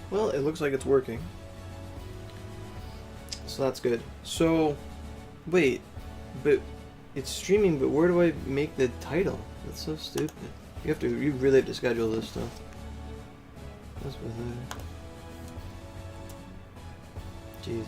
Well, it looks like it's working. So that's good. So, wait, but it's streaming, but where do I make the title? That's so stupid. You really have to schedule this stuff. That's pathetic. Jesus.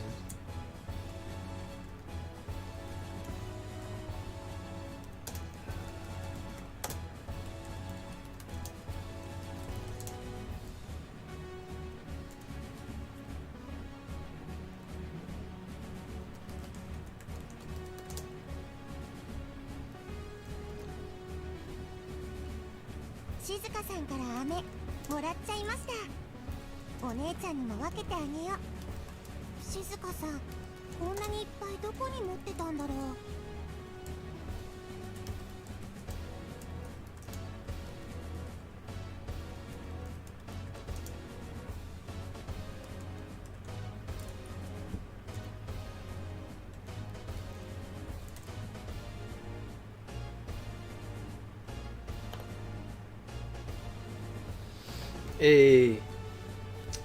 Hey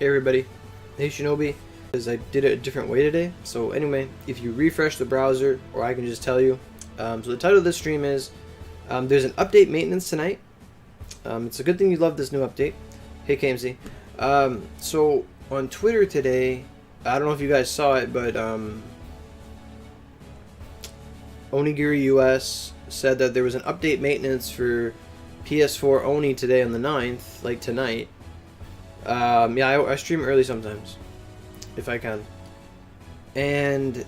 everybody, hey Shinobi, because I did it a different way today. So anyway, if you refresh the browser, or I can just tell you, so the title of this stream is, there's an update maintenance tonight. It's a good thing you love this new update. Hey KMC. So on Twitter today, I don't know if you guys saw it, but Onigiri US said that there was an update maintenance for PS4 Oni today on the 9th, like tonight. Yeah, I stream early sometimes, if I can. And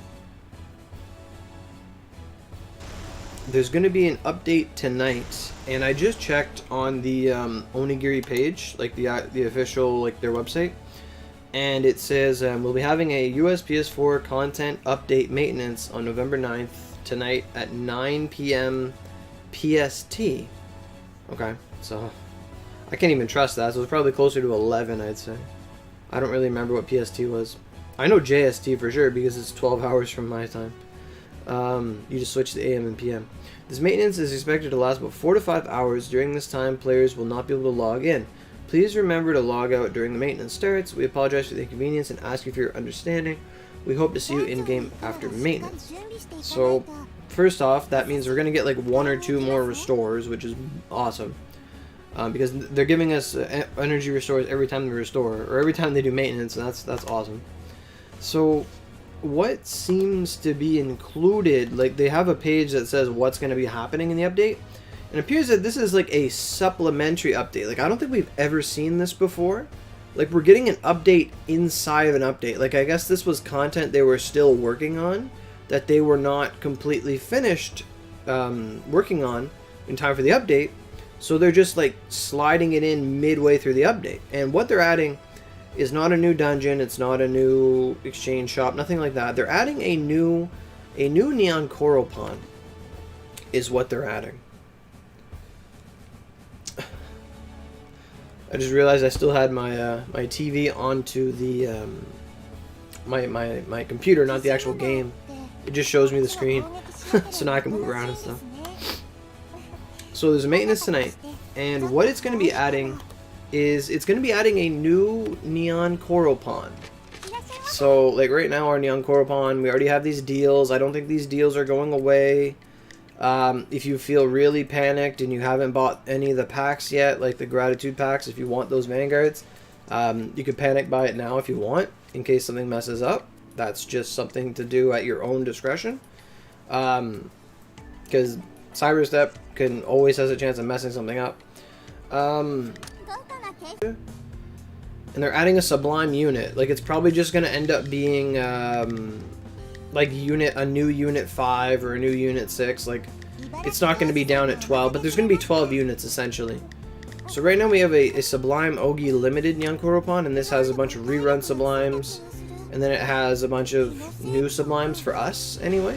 there's going to be an update tonight, and I just checked on the Onigiri page, like the official, like their website, and it says we'll be having a US PS4 content update maintenance on November 9th tonight at 9 p.m. PST. Okay, so I can't even trust that, so it's probably closer to 11, I'd say. I don't really remember what PST was. I know JST for sure because it's 12 hours from my time. You just switch to AM and PM. This maintenance is expected to last about 4 to 5 hours. During this time, players will not be able to log in. Please remember to log out during the maintenance starts. We apologize for the inconvenience and ask you for your understanding. We hope to see you in-game after maintenance. So, first off, that means we're going to get like 1 or 2 more restores, which is awesome. Because they're giving us energy restores every time they restore, or every time they do maintenance, and that's awesome. So, what seems to be included, like they have a page that says what's going to be happening in the update, and it appears that this is like a supplementary update. Like, I don't think we've ever seen this before. Like, we're getting an update inside of an update. Like, I guess this was content they were still working on, that they were not completely finished working on in time for the update. So they're just like sliding it in midway through the update. And what they're adding is not a new dungeon, it's not a new exchange shop, nothing like that. They're adding a new Nyankoropon is what they're adding. I just realized I still had my my TV onto the my computer, not the actual game. It just shows me the screen. So now I can move around and stuff. So there's a maintenance tonight, and what it's going to be adding is it's going to be adding a new Nyankoropon. So like right now our Nyankoropon, we already have these deals. I don't think these deals are going away. If you feel really panicked and you haven't bought any of the packs yet, like the gratitude packs, if you want those Vanguards, you could panic buy it now if you want, in case something messes up. That's just something to do at your own discretion. Because Cyberstep can always has a chance of messing something up. And they're adding a Sublime unit. Like, it's probably just going to end up being like a new unit 5 or a new unit 6. Like, it's not going to be down at 12, but there's going to be 12 units essentially. So right now we have a Sublime Ogi Limited Nyankoropon, and this has a bunch of rerun Sublimes, and then it has a bunch of new Sublimes for us anyway.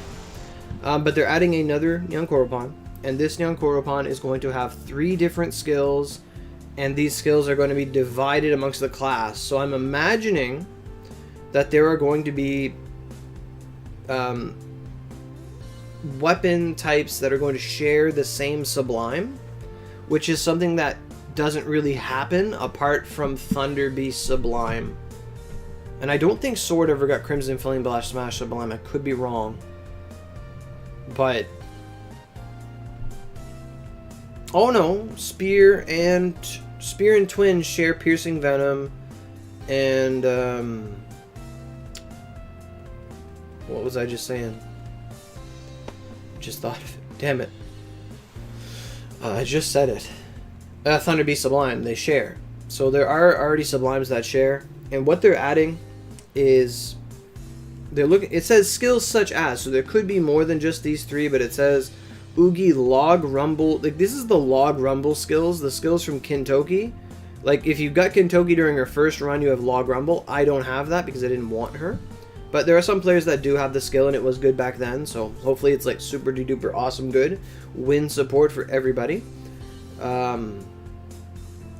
But they're adding another Nyankoropon, and this Nyankoropon is going to have 3 different skills, and these skills are going to be divided amongst the class. So I'm imagining that there are going to be weapon types that are going to share the same Sublime, which is something that doesn't really happen apart from Thunder Beast Sublime. And I don't think Sword ever got Crimson Flame Blast Smash Sublime. I could be wrong. But... oh no, Spear and Twin share Piercing Venom. And, what was I just saying? Just thought of it. Damn it. I just said it. Thunder Beast Sublime, they share. So there are already Sublimes that share. And what they're adding is... it says skills such as, so there could be more than just these three, but it says Oogie, Log, Rumble. Like, this is the Log, Rumble skills, the skills from Kintoki. Like, if you got Kintoki during her first run, you have Log, Rumble. I don't have that because I didn't want her. But there are some players that do have the skill, and it was good back then, so hopefully it's like super duper awesome good. Win support for everybody.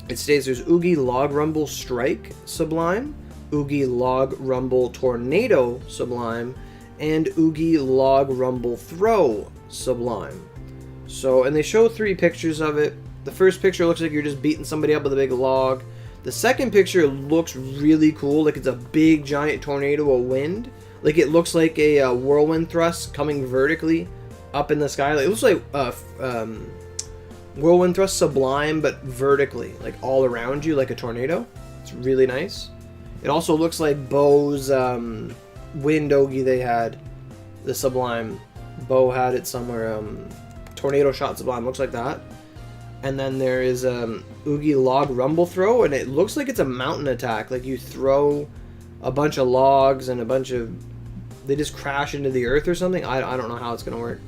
It states there's Oogie, Log, Rumble, Strike, Sublime, Oogie, Log, Rumble, Tornado, Sublime, and Oogie, Log, Rumble, Throw, Sublime. So, and they show 3 pictures of it. The first picture looks like you're just beating somebody up with a big log. The second picture looks really cool, like it's a big giant tornado of wind. Like it looks like a whirlwind thrust coming vertically up in the sky. Like, it looks like whirlwind thrust Sublime, but vertically, like all around you, like a tornado. It's really nice. It also looks like Bo's wind Ogi they had, the Sublime. Bo had it somewhere. Tornado shot Sublime looks like that. And then there is Oogie, Log, Rumble Throw, and it looks like it's a mountain attack. Like you throw a bunch of logs and a bunch of... they just crash into the earth or something. I don't know how it's going to work.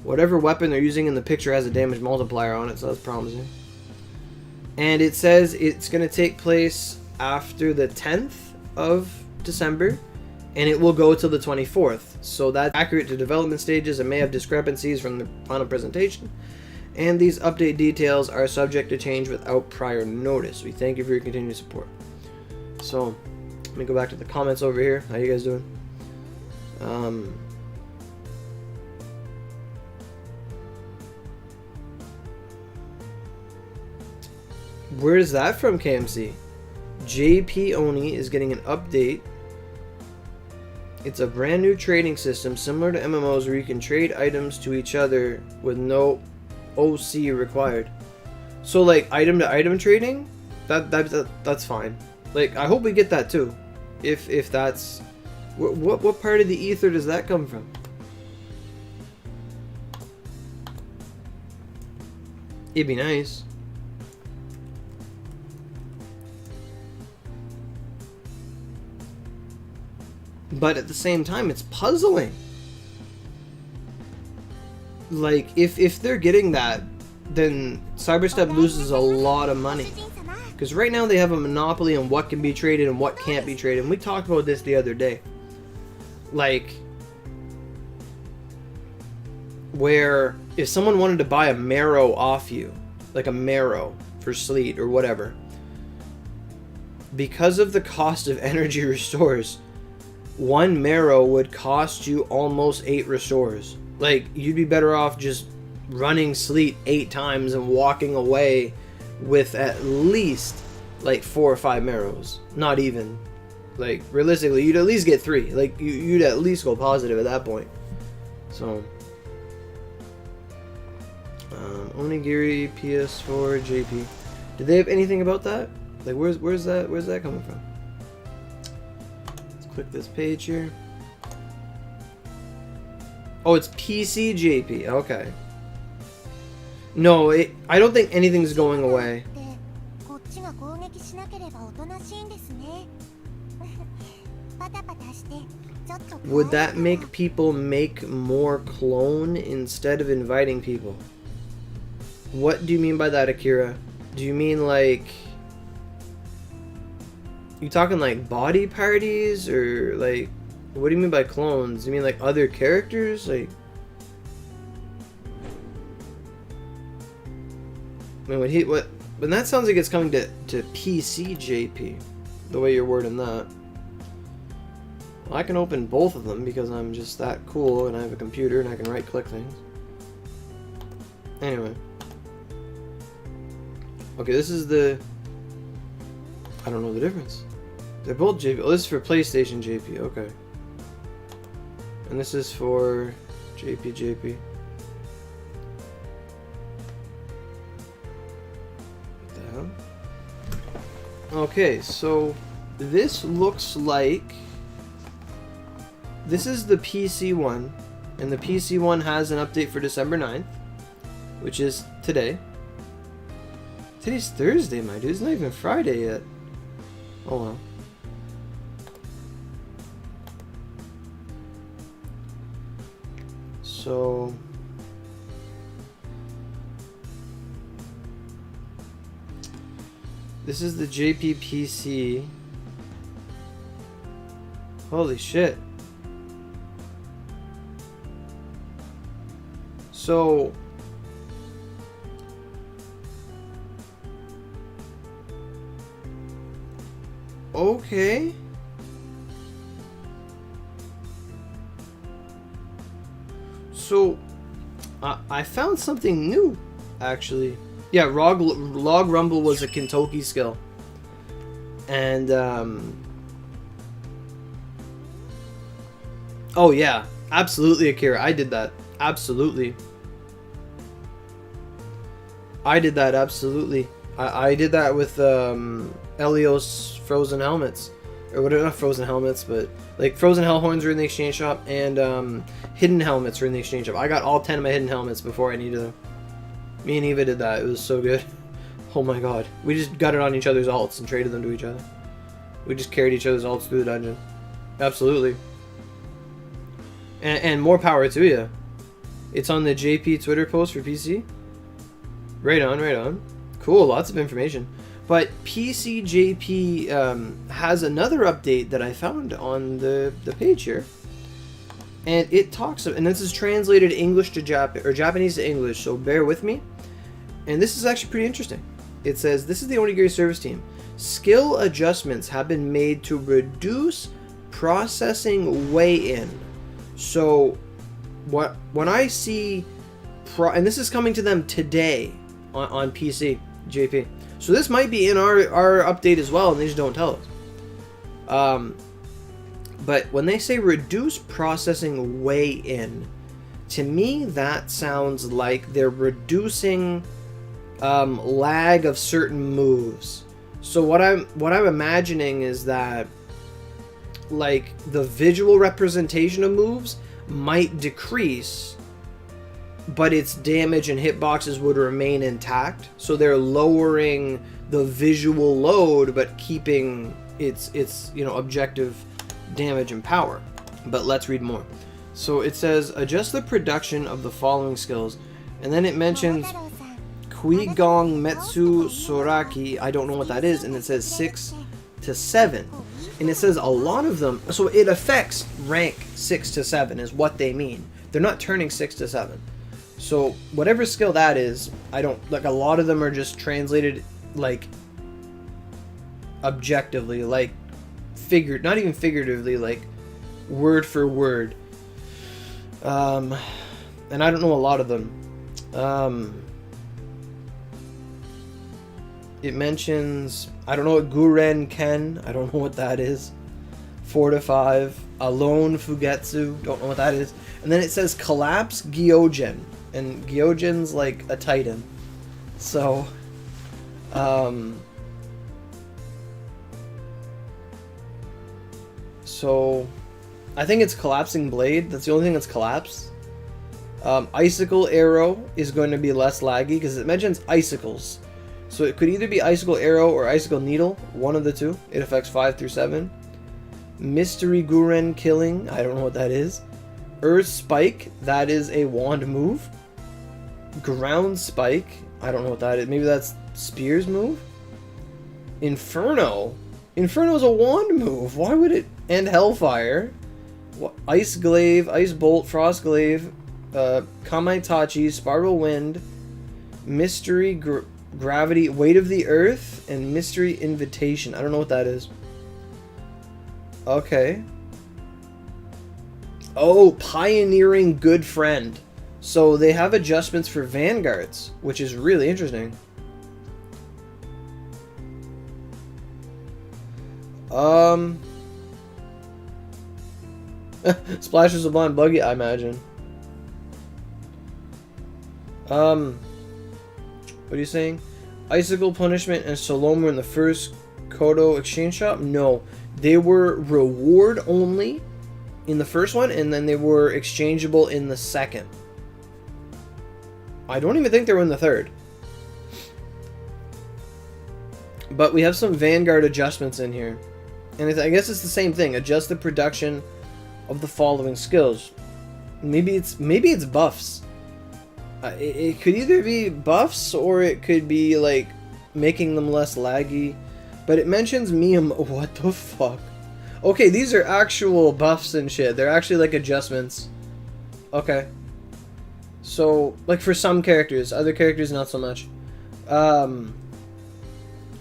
Whatever weapon they're using in the picture has a damage multiplier on it, so that's promising. And it says it's going to take place after the 10th of December, and it will go till the 24th. So that's accurate to development stages and may have discrepancies from the final presentation. And these update details are subject to change without prior notice. We thank you for your continued support. So, let me go back to the comments over here. How you guys doing? Where is that from, KMC? JP Oni is getting an update. It's a brand new trading system similar to MMOs where you can trade items to each other with no OC required. So like item to item trading, that's fine. Like I hope we get that too. If that's what part of the ether does that come from? It'd be nice. But at the same time, it's puzzling. Like, if they're getting that, then Cyberstep loses a lot of money. Because right now they have a monopoly on what can be traded and what can't be traded. And we talked about this the other day. Like, where if someone wanted to buy a marrow off you, like a marrow for Sleet or whatever, because of the cost of energy restores, one marrow would cost you almost 8 restores. Like, you'd be better off just running Sleet 8 times and walking away with at least like 4 or 5 marrows. Not even. Like, realistically, you'd at least get 3. Like, you'd at least go positive at that point. So, Onigiri, PS4, JP. Do they have anything about that? Like, where's that coming from? Click this page here. Oh, it's PC JP. Okay. No, I don't think anything's going away. Would that make people make more clone instead of inviting people? What do you mean by that, Akira? Do you mean like... you talking like body parties, or like, what do you mean by clones? You mean like other characters? Like, I mean, when that sounds like it's coming to PC JP, the way you're wording that. Well, I can open both of them because I'm just that cool and I have a computer and I can right click things. Anyway. Okay, this is the... I don't know the difference. They're both JP. Oh, this is for PlayStation JP. Okay. And this is for JP. What the hell? Okay, so this looks like... This is the PC one. And the PC one has an update for December 9th. Which is today. Today's Thursday, my dude. It's not even Friday yet. Oh well. So... This is the JPPC. Holy shit. So... Okay. So, I found something new, actually. Yeah, Log Rumble was a Kentucky skill. And, oh yeah, absolutely, Akira, I did that. Absolutely. I did that, absolutely. I did that with, Elios Frozen Helmets. Or whatever, not Frozen Helmets, but like Frozen Hellhorns are in the exchange shop, and Hidden Helmets are in the exchange shop. I got all 10 of my Hidden Helmets before I needed them. Me and Eva did that. It was so good. Oh my god. We just got it on each other's alts and traded them to each other. We just carried each other's alts through the dungeon. Absolutely. And more power to you. It's on the JP Twitter post for PC. Right on, right on. Cool, lots of information. But PCJP has another update that I found on the page here. And it talks, and this is translated English to Japanese to English, so bear with me. And this is actually pretty interesting. It says, this is the Onigiri service team. Skill adjustments have been made to reduce processing weigh-in. So, when I see, and this is coming to them today on PC, JP. So this might be in our update as well, and they just don't tell us. But when they say reduce processing weigh-in, to me that sounds like they're reducing lag of certain moves. So what I'm imagining is that like the visual representation of moves might decrease, but its damage and hitboxes would remain intact. So they're lowering the visual load, but keeping its objective damage and power. But let's read more. So it says, adjust the production of the following skills. And then it mentions Kuigong Metsu Soraki. I don't know what that is. And it says 6 to 7. And it says a lot of them. So it affects rank 6 to 7 is what they mean. They're not turning 6 to 7. So whatever skill that is, I don't, like, a lot of them are just translated like objectively, like not even figuratively, like word for word. And I don't know a lot of them. It mentions, I don't know what Guren Ken, I don't know what that is. 4 to 5. Alone Fugetsu, don't know what that is. And then it says Collapse Gyogen. And Gyogen's like a titan. So, I think it's Collapsing Blade. That's the only thing that's collapsed. Icicle Arrow is going to be less laggy because it mentions icicles. So it could either be Icicle Arrow or Icicle Needle, one of the two. It affects 5 through 7. Mystery Guren Killing, I don't know what that is. Earth Spike, that is a wand move. Ground Spike, I don't know what that is. Maybe that's Spear's move? Inferno? Inferno's a wand move. Why would it? And Hellfire. Ice Glaive, Ice Bolt, Frost Glaive, Kamaitachi, Sparkle Wind, Mystery Gravity, Weight of the Earth, and Mystery Invitation. I don't know what that is. Okay. Oh, Pioneering Good Friend. So they have adjustments for Vanguards, which is really interesting. Splash of Sublime buggy, I imagine. What are you saying? Icicle Punishment and Salome were in the first Kodo exchange shop? No. They were reward only in the first one, and then they were exchangeable in the second. I don't even think they were in the third. But we have some Vanguard adjustments in here. And I guess it's the same thing. Adjust the production of the following skills. Maybe it's buffs. It could either be buffs or it could be like making them less laggy. But it mentions Miyam. What the fuck? Okay, these are actual buffs and shit. They're actually like adjustments. Okay. So, like for some characters, other characters not so much.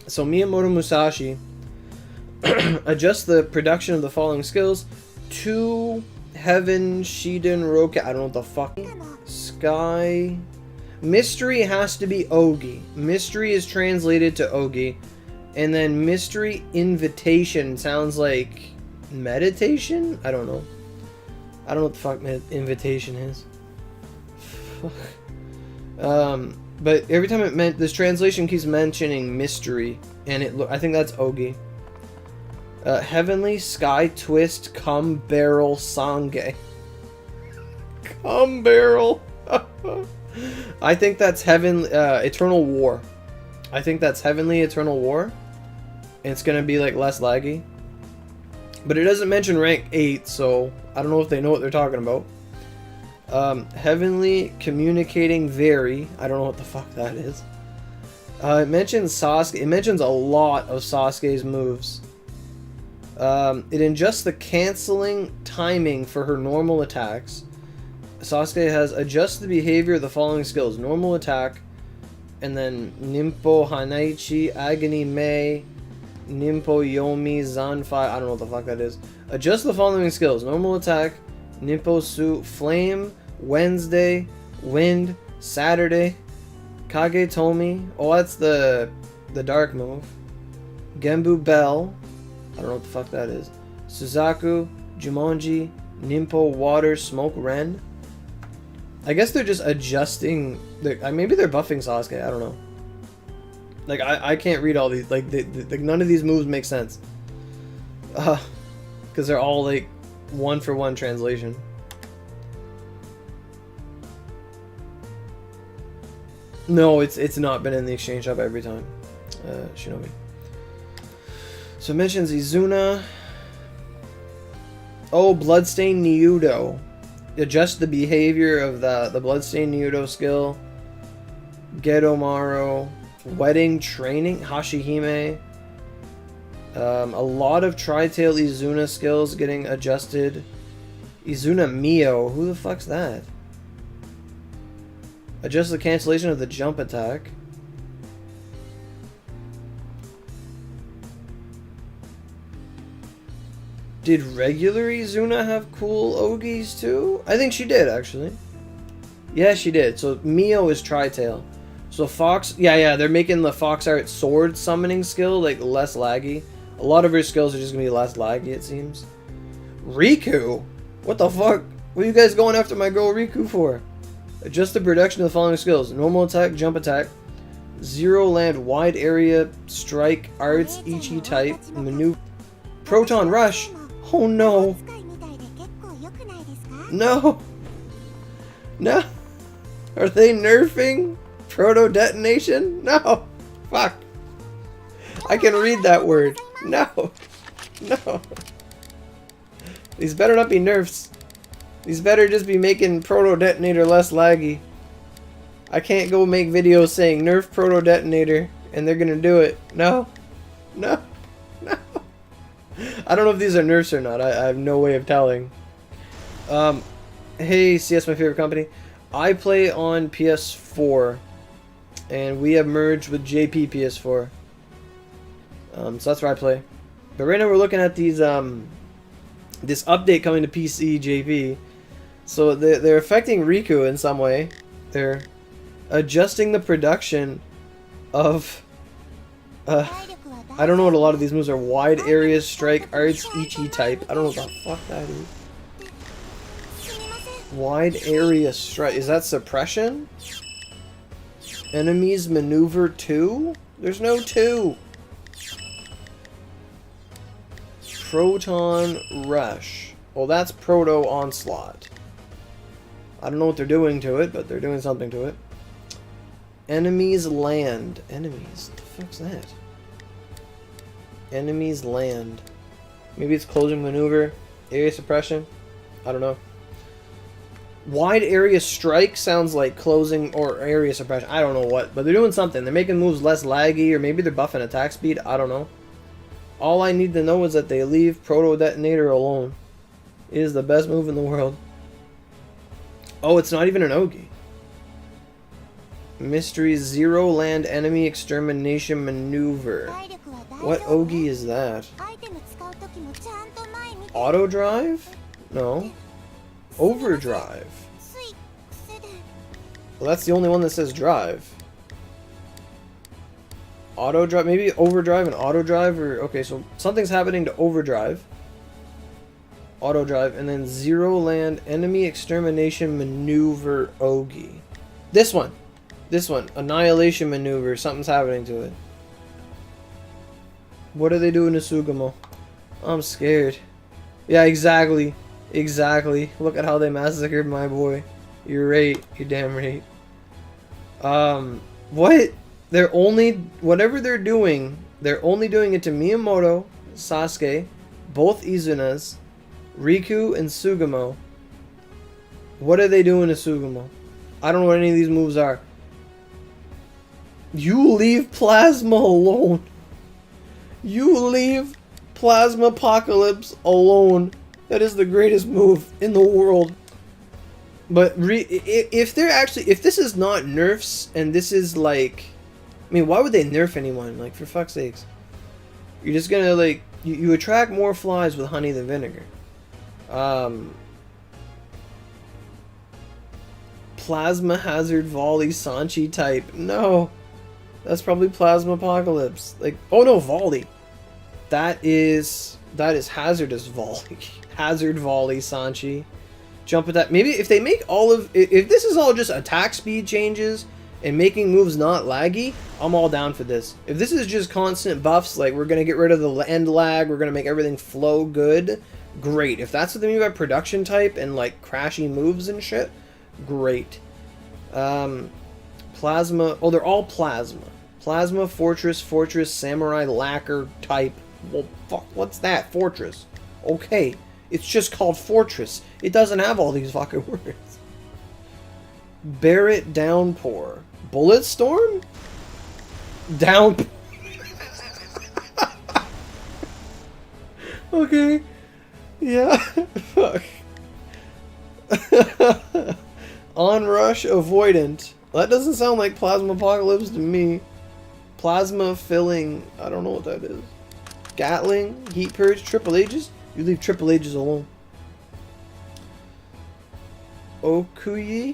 So Miyamoto Musashi adjust the production of the following skills. 2 Heaven Shiden Roka. I don't know what the fuck. Sky. Mystery has to be Ogi. Mystery is translated to Ogi. And then Mystery Invitation sounds like meditation? I don't know. I don't know what the fuck invitation is. But every time it meant, this translation keeps mentioning mystery, and I think that's Ogi. Heavenly Sky Twist Cum Barrel Sange. Cum Barrel. I think that's Eternal War. I think that's Heavenly Eternal War. And it's gonna be like less laggy. But it doesn't mention rank 8, so I don't know if they know what they're talking about. Heavenly Communicating Very. I don't know what the fuck that is. It mentions Sasuke. It mentions a lot of Sasuke's moves. It adjusts the canceling timing for her normal attacks. Sasuke has adjust the behavior of the following skills. Normal attack, and then Nimpo Hanaichi, Agony Mei, Nimpo Yomi, Zanfai. I don't know what the fuck that is. Adjust the following skills. Normal attack, Nimpo Su, Flame, Wednesday, Wind, Saturday, Kage Tomi. Oh, that's the dark move. Genbu Bell. I don't know what the fuck that is. Suzaku, Jumonji, Nimpo Water, Smoke Ren. I guess they're just adjusting. Maybe they're buffing Sasuke. I don't know. Like I can't read all these. Like none of these moves make sense. Because they're all like 1-for-1 translation. No, it's not been in the exchange shop every time. Shinobi. So it mentions Izuna. Oh, Bloodstained Nyudo. Adjust the behavior of the Bloodstained Nyudo skill. Gedomaro. Wedding Training. Hashihime. A lot of Tri-Tail Izuna skills getting adjusted. Izuna Mio. Who the fuck's that? Adjust the cancellation of the jump attack. Did regular Izuna have cool Ogis too? I think she did, actually. Yeah, she did. So Mio is Tri-Tail. So Fox... Yeah, they're making the Fox Art sword summoning skill, like, less laggy. A lot of her skills are just gonna be less laggy, it seems. Riku? What the fuck? What are you guys going after my girl Riku for? Adjust the production of the following skills. Normal attack, jump attack. Zero land, wide area, strike, arts, Ichi type, maneuver. Proton Rush! Oh no! No! No! Are they nerfing Proto Detonation? No! Fuck! I can read that word. No! No! These better not be nerfs. These better just be making Proto Detonator less laggy. I can't go make videos saying nerf Proto Detonator and they're gonna do it. No! No! No! I don't know if these are nerfs or not. I have no way of telling. Hey, CS, my favorite company. I play on PS4, and we have merged with JP PS4. So that's where I play. But right now we're looking at these this update coming to PC JP. So they're affecting Riku in some way. They're adjusting the production of I don't know what a lot of these moves are. Wide area strike, arts, Ichi type. I don't know what the fuck that is. Wide area strike. Is that suppression? Enemies maneuver 2? There's no 2. Proton rush. Well, that's proto onslaught. I don't know what they're doing to it, but they're doing something to it. Enemies land. Enemies? What the fuck's that? Enemies land. Maybe it's closing maneuver. Area suppression. I don't know. Wide area strike sounds like closing or area suppression. I don't know what, but they're doing something. They're making moves less laggy, or maybe they're buffing attack speed. I don't know. All I need to know is that they leave Proto Detonator alone. It is the best move in the world. Oh, it's not even an Ogi. Mystery Zero Land Enemy Extermination Maneuver. What Ogi is that? Auto Drive? No. Overdrive. Well, that's the only one that says drive. Auto drive, maybe overdrive and auto drive, or okay, so something's happening to overdrive, auto drive, and then Zero Land Enemy Extermination Maneuver Ogi. This one, Annihilation Maneuver. Something's happening to it. What are they doing to Sugamo? I'm scared. Yeah, exactly. Look at how they massacred my boy. You're right. You're damn right. What? They're only, whatever they're only doing it to Miyamoto, Sasuke, both Izunas, Riku, and Sugamo. What are they doing to Sugamo? I don't know what any of these moves are. You leave Plasma alone. You leave Plasma Apocalypse alone. That is the greatest move in the world. But if this is not nerfs, and this is like, I mean, why would they nerf anyone? Like, for fuck's sakes. You're just gonna, like, you attract more flies with honey than vinegar. Plasma Hazard Volley Sanchi type. No. That's probably Plasma Apocalypse. Like, oh no, Volley. That is Hazardous Volley. Hazard Volley Sanchi. Jump attack. Maybe if they make all of, if this is all just attack speed changes and making moves not laggy, I'm all down for this. If this is just constant buffs, like we're gonna get rid of the end lag, we're gonna make everything flow good, great. If that's what they mean by production type and like crashy moves and shit, great. Plasma. Oh, they're all plasma. Plasma, Fortress, Samurai, Lacquer type. Well, fuck. What's that? Fortress. Okay. It's just called Fortress. It doesn't have all these fucking words. Barret Downpour. Bullet Storm? Downpour. Okay. Yeah. Fuck. Onrush Avoidant. That doesn't sound like Plasma Apocalypse to me. Plasma Filling. I don't know what that is. Gatling. Heat Purge. Triple Ages. You leave Triple Ages alone. Okuyi?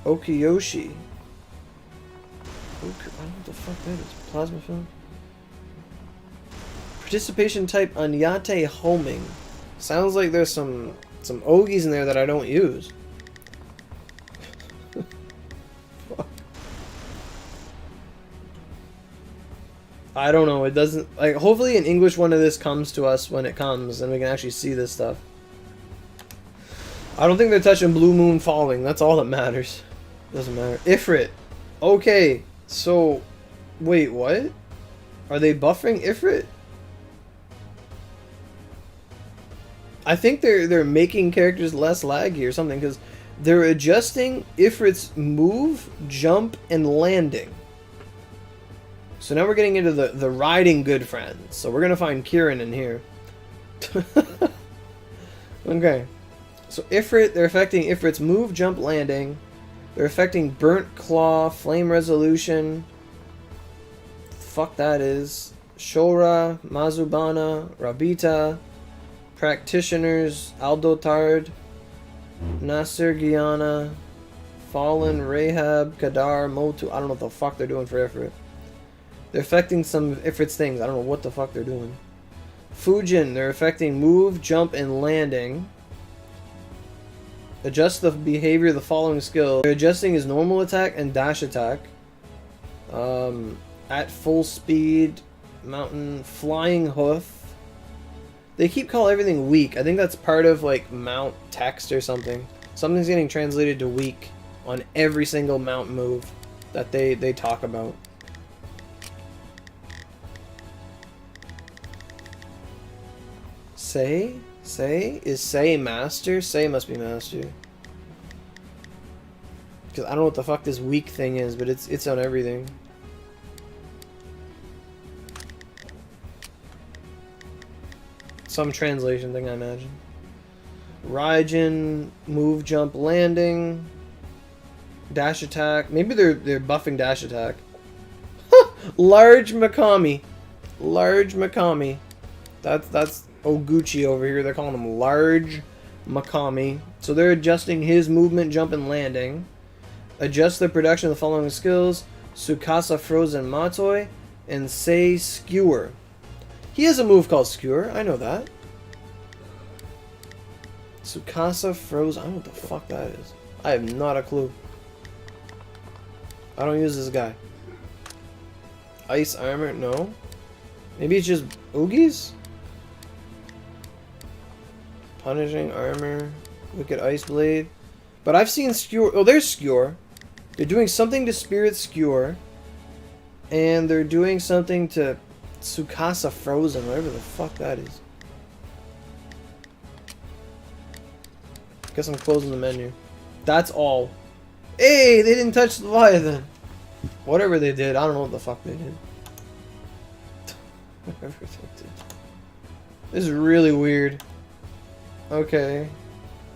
Okiyoshi. I don't know what the fuck that is. Plasma film. Participation type Anyate Homing. Sounds like there's some Ogis in there that I don't use. I don't know, it doesn't, like, hopefully an English one of this comes to us when it comes, and we can actually see this stuff. I don't think they're touching Blue Moon Falling, that's all that matters. Doesn't matter. Ifrit. Okay, so, wait, what? Are they buffering Ifrit? I think they're making characters less laggy or something, because they're adjusting Ifrit's move, jump, and landing. So now we're getting into the riding good friends. So we're going to find Kieran in here. Okay. So Ifrit, they're affecting Ifrit's move, jump, landing. They're affecting Burnt Claw, Flame Resolution. Fuck that is. Shora, Mazubana, Rabita, Practitioners, Aldotard, Nasir Guyana, Fallen, Rahab, Kadar, Motu. I don't know what the fuck they're doing for Ifrit. They're affecting some of Ifrit's things. I don't know what the fuck they're doing. Fujin, they're affecting move, jump, and landing. Adjust the behavior of the following skill. They're adjusting his normal attack and dash attack. At full speed, mountain, flying hoof. They keep calling everything weak. I think that's part of like mount text or something. Something's getting translated to weak on every single mount move that they talk about. Say? Is Say master? Say must be master. Because I don't know what the fuck this weak thing is, but it's on everything. Some translation thing, I imagine. Raijin, move, jump, landing. Dash attack. Maybe they're buffing dash attack. Large Makami. Large Makami. That's Oguchi over here. They're calling him Large Makami. So they're adjusting his movement, jump, and landing. Adjust the production of the following skills. Tsukasa Frozen Matoi and Sei Skewer. He has a move called Skewer. I know that. Tsukasa Frozen. I don't know what the fuck that is. I have not a clue. I don't use this guy. Ice armor? No. Maybe it's just Oogies? Punishing armor. Wicked ice blade. But I've seen Skewer. Oh, there's Skewer. They're doing something to Spirit Skewer. And they're doing something to Tsukasa Frozen, whatever the fuck that is. Guess I'm closing the menu. That's all. Hey, they didn't touch the Leviathan. Whatever they did, I don't know what the fuck they did. Whatever they did. This is really weird. Okay.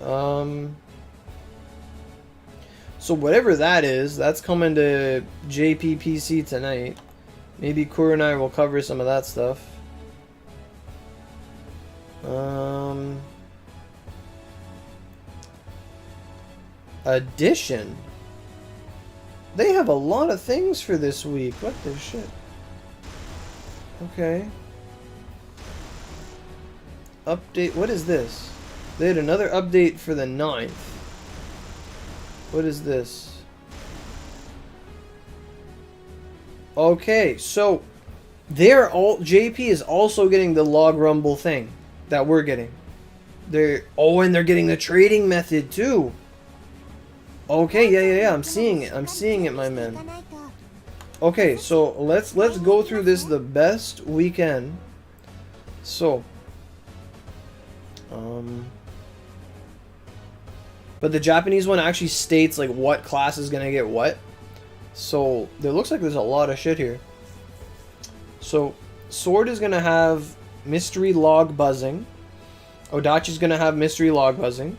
So whatever that is, that's coming to JPPC tonight. Maybe Kuro and I will cover some of that stuff. Addition. They have a lot of things for this week. What the shit? Okay. Update. What is this? They had another update for the 9th. What is this? Okay, so they're all JP is also getting the log rumble thing that we're getting. And they're getting the trading method too. Okay, yeah. I'm seeing it, my man. Okay, so let's go through this the best we can. So, but the Japanese one actually states like what class is gonna get what. So there looks like there's a lot of shit here. So Sword is gonna have mystery log buzzing. Odachi's gonna have mystery log buzzing.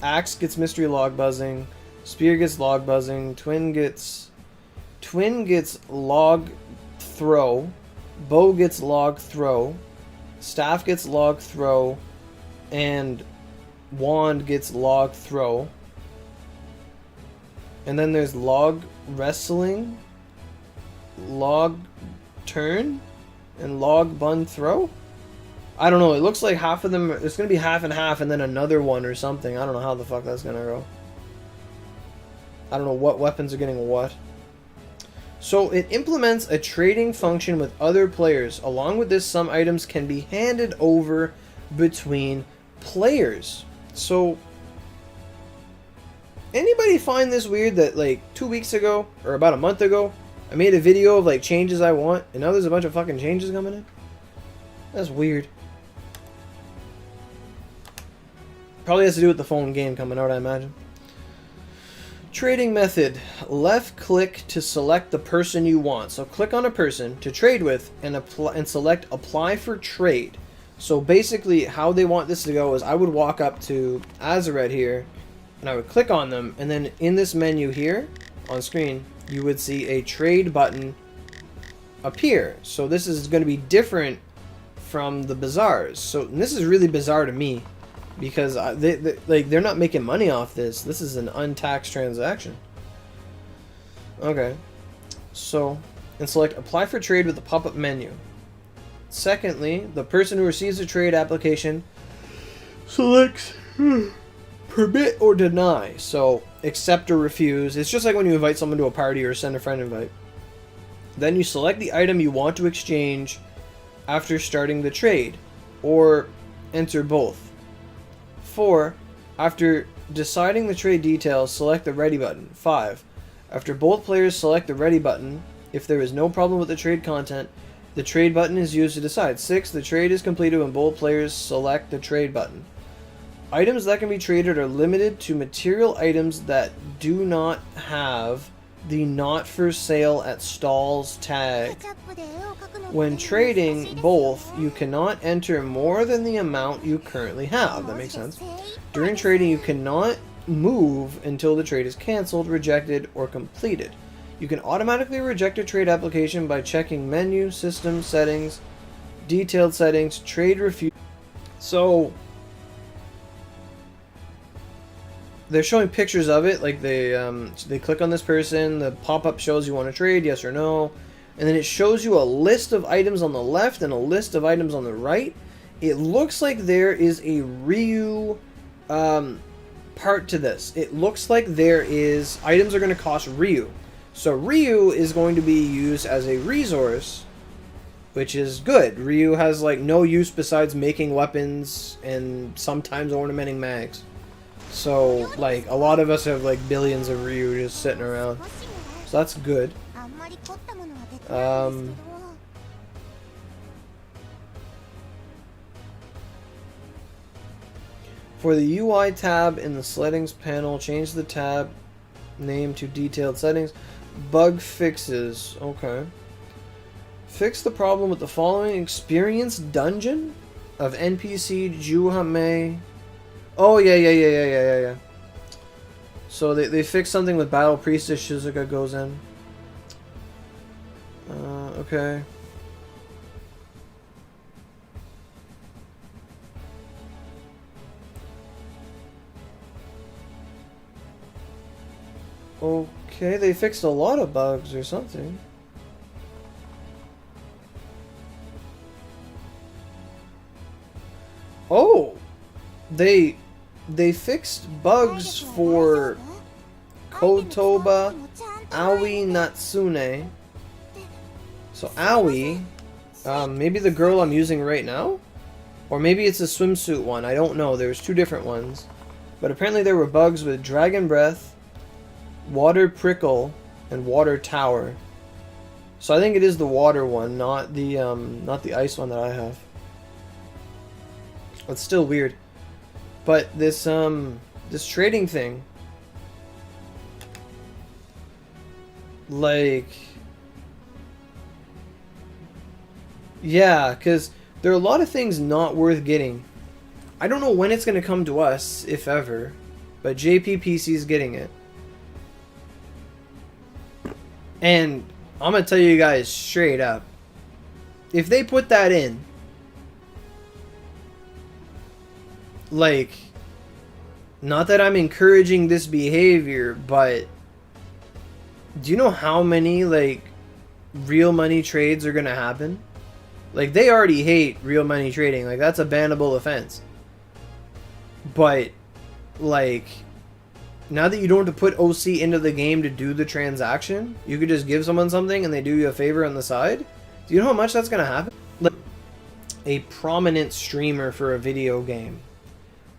Axe gets mystery log buzzing. Spear gets log buzzing. Twin gets log throw. Bow gets log throw. Staff gets log throw. And wand gets log throw. And then there's log wrestling, log turn, and log bun throw? I don't know, it looks like half of them, it's going to be half and half and then another one or something. I don't know how the fuck that's going to go. I don't know what weapons are getting what. So it implements a trading function with other players. Along with this, some items can be handed over between players. So anybody find this weird that like 2 weeks ago or about a month ago I made a video of like changes I want and now there's a bunch of fucking changes coming in? That's weird. Probably has to do with the phone game coming out, I imagine. Trading method. Left click to select the person you want. So click on a person to trade with and select apply for trade. So basically how they want this to go is I would walk up to Azaret here and I would click on them, and then in this menu here on screen you would see a trade button appear. So this is going to be different from the bazaars. So this is really bizarre to me because they're not making money off this. This is an untaxed transaction. Okay. So, and select apply for trade with the pop-up menu. Secondly, the person who receives the trade application selects permit or deny. So, accept or refuse. It's just like when you invite someone to a party or send a friend invite. Then you select the item you want to exchange after starting the trade, or enter both. 4. After deciding the trade details, select the ready button. 5. After both players select the ready button, if there is no problem with the trade content, the trade button is used to decide. 6. The trade is completed when both players select the trade button. Items that can be traded are limited to material items that do not have the not for sale at stalls tag. When trading both, you cannot enter more than the amount you currently have. That makes sense. During trading, you cannot move until the trade is cancelled, rejected, or completed. You can automatically reject a trade application by checking menu, system settings, detailed settings, trade refuse. So they're showing pictures of it, like they click on this person, the pop-up shows you want to trade, yes or no, and then it shows you a list of items on the left and a list of items on the right. It looks like there is a Ryu part to this. It looks like there is items are going to cost Ryu. So Ryu is going to be used as a resource, which is good. Ryu has like no use besides making weapons and sometimes ornamenting mags. So, like, a lot of us have, like, billions of Ryu just sitting around. So that's good. For the UI tab in the settings panel, change the tab name to detailed settings. Bug fixes. Okay. Fix the problem with the following experience dungeon of NPC Juhame. Oh, yeah. So they fixed something with Battle Priestess Shizuka goes in. Okay. Okay, they fixed a lot of bugs or something. Oh! They fixed bugs for Kotoba Aoi Natsune. So Aoi, maybe the girl I'm using right now? Or maybe it's a swimsuit one, I don't know, there's two different ones. But apparently there were bugs with Dragon Breath, Water Prickle, and Water Tower. So I think it is the water one, not the ice one that I have. It's still weird. But this this trading thing, like, yeah, because there are a lot of things not worth getting. I don't know when it's going to come to us, if ever, but JPPC is getting it. And I'm going to tell you guys straight up, if they put that in, like, not that I'm encouraging this behavior, but do you know how many, like, real money trades are going to happen? Like, they already hate real money trading. Like, that's a bannable offense. But, like, now that you don't have to put OC into the game to do the transaction, you could just give someone something and they do you a favor on the side. Do you know how much that's going to happen? Like, a prominent streamer for a video game,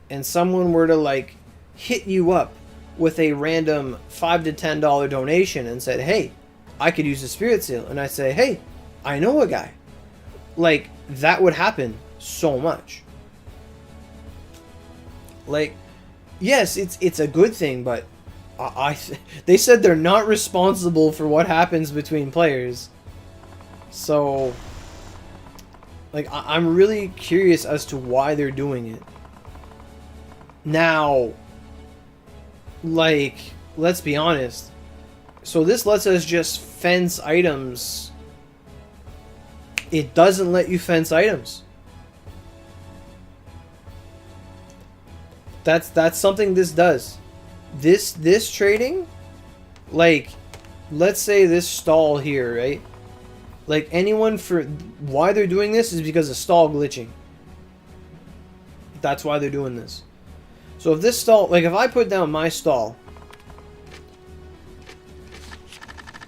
and someone were to, like, hit you up with a random $5 to $10 donation and said, hey, I could use a spirit seal. And I say, hey, I know a guy. Like, that would happen so much. Like, yes, it's a good thing, but they said they're not responsible for what happens between players. So, like, I'm really curious as to why they're doing it. Now, like, let's be honest. So this lets us just fence items. It doesn't let you fence items. That's something this does. This trading, like, let's say this stall here, right? Like anyone for why they're doing this is because of stall glitching. That's why they're doing this. So if this stall, like if I put down my stall,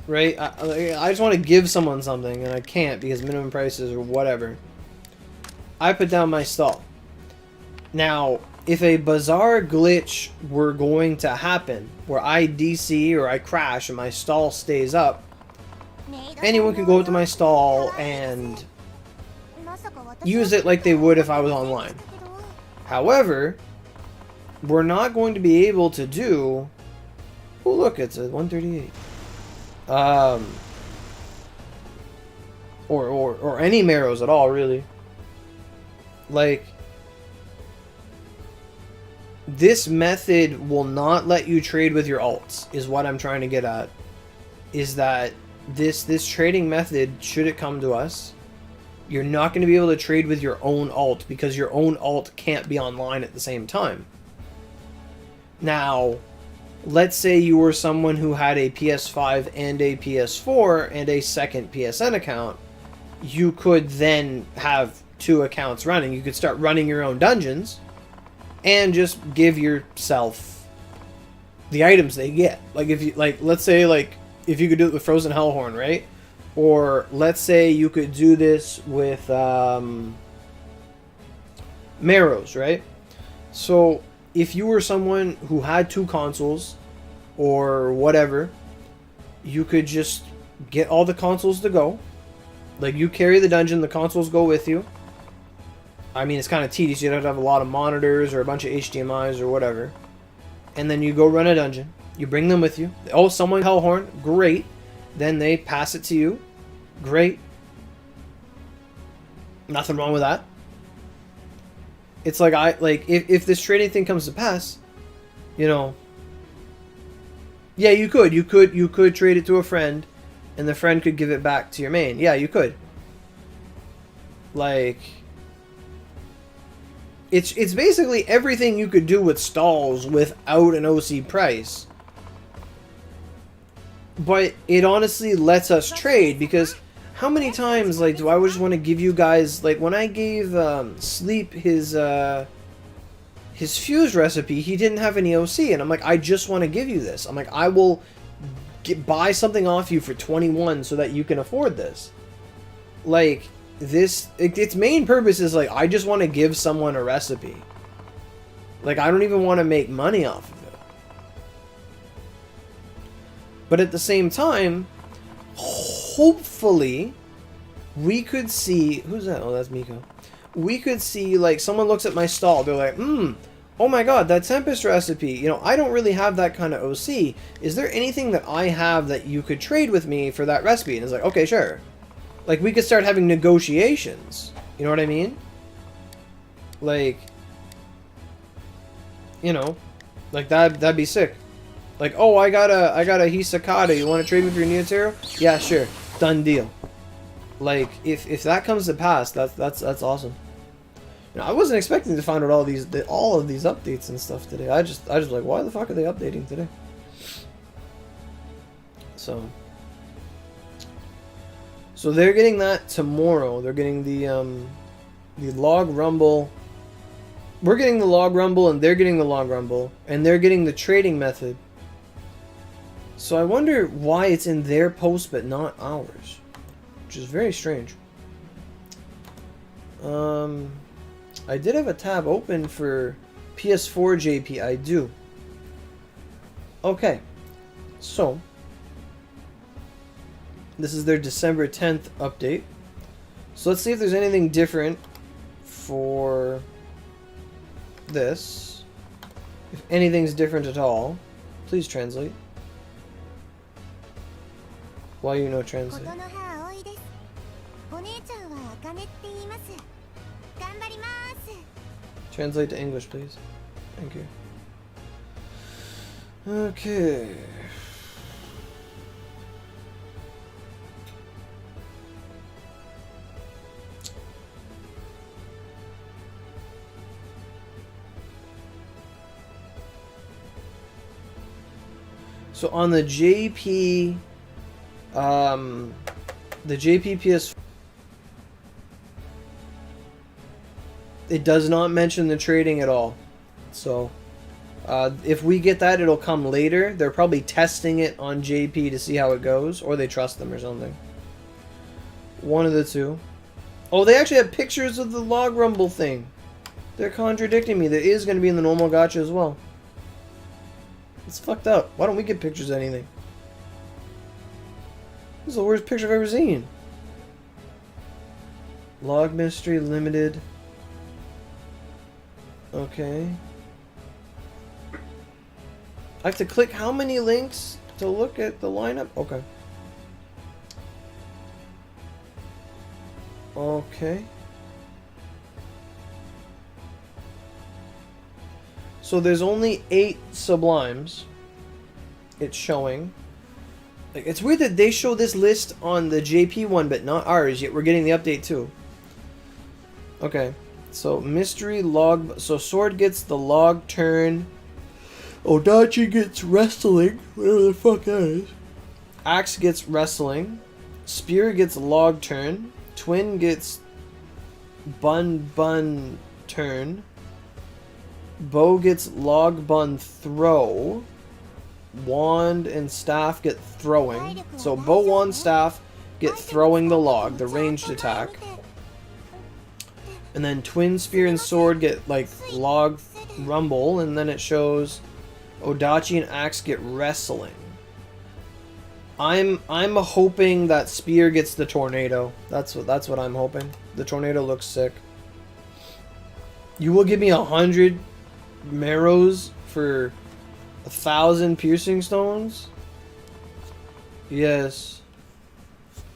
right? I just want to give someone something and I can't because minimum prices or whatever. I put down my stall. Now, if a bizarre glitch were going to happen where I DC or I crash and my stall stays up, anyone can go up to my stall and use it like they would if I was online. However, we're not going to be able to do... Oh, look, it's a 138. Or any marrows at all, really. Like, this method will not let you trade with your alts, is what I'm trying to get at. Is that this trading method, should it come to us, you're not going to be able to trade with your own alt because your own alt can't be online at the same time. Now, let's say you were someone who had a PS5 and a PS4 and a second PSN account. You could then have 2 accounts running. You could start running your own dungeons and just give yourself the items they get. Like if you let's say if you could do it with Frozen Hellhorn, right? Or let's say you could do this with Marrows, right? So if you were someone who had 2 consoles or whatever, you could just get all the consoles to go. Like you carry the dungeon, the consoles go with you. I mean, it's kind of tedious. You'd have to have a lot of monitors or a bunch of HDMIs or whatever. And then you go run a dungeon. You bring them with you. Oh, someone Hellhorn, great. Then they pass it to you. Great. Nothing wrong with that. It's like if this trading thing comes to pass, you know. Yeah, you could trade it to a friend, and the friend could give it back to your main. Yeah, you could. Like, it's basically everything you could do with stalls without an OC price. But it honestly lets us trade, because how many times do I just want to give you guys, when I gave Sleep his fuse recipe, he didn't have any OC, and I'm like, I just want to give you this. I'm like, I will buy something off you for 21 so that you can afford this. Like, its main purpose is I just want to give someone a recipe. Like, I don't even want to make money off of it. But at the same time, hopefully, we could see... Who's that? Oh, that's Miko. We could see, someone looks at my stall. They're like, oh my god, that Tempest recipe. You know, I don't really have that kind of OC. Is there anything that I have that you could trade with me for that recipe? And it's like, okay, sure. Like, we could start having negotiations. You know what I mean? Like, you know, that'd be sick. Like, oh, I got a Hisakata. You want to trade me for your Neotero? Yeah, sure. Done deal. Like, if that comes to pass, that's awesome. You know, I wasn't expecting to find out all of these updates and stuff today. I just like, why the fuck are they updating today? So they're getting that tomorrow. They're getting the log rumble. We're getting the log rumble, and they're getting the log rumble, and they're getting the trading method. So I wonder why it's in their post but not ours, which is very strange. I did have a tab open for PS4 JP. I do. Okay, so this is their December 10th update. So let's see if there's anything different for this. If anything's different at all, please translate. Why you know translate? Translate to English, please. Thank you. Okay. So on the JP The JPPS. It does not mention the trading at all. So, if we get that, it'll come later. They're probably testing it on JP to see how it goes, or they trust them or something. One of the two. Oh, they actually have pictures of the log rumble thing. They're contradicting me. There is going to be in the normal gacha as well. It's fucked up. Why don't we get pictures of anything? This is the worst picture I've ever seen. Log mystery limited. Okay. I have to click how many links to look at the lineup? Okay. Okay. So there's only 8 Sublimes. It's showing. Like, it's weird that they show this list on the JP one, but not ours, yet we're getting the update too. Okay. So, mystery log... So, Sword gets the log turn. Odachi gets wrestling. Whatever the fuck that is. Axe gets wrestling. Spear gets log turn. Twin gets bun turn. Bow gets log bun throw. Wand and staff get throwing. So, bow, wand, staff get throwing the log, the ranged attack. And then twin spear and sword get like log rumble, and then it shows Odachi and axe get wrestling. I'm hoping that spear gets the tornado. That's what I'm hoping. The tornado looks sick. You will give me 100 marrows for 1,000 piercing stones? Yes.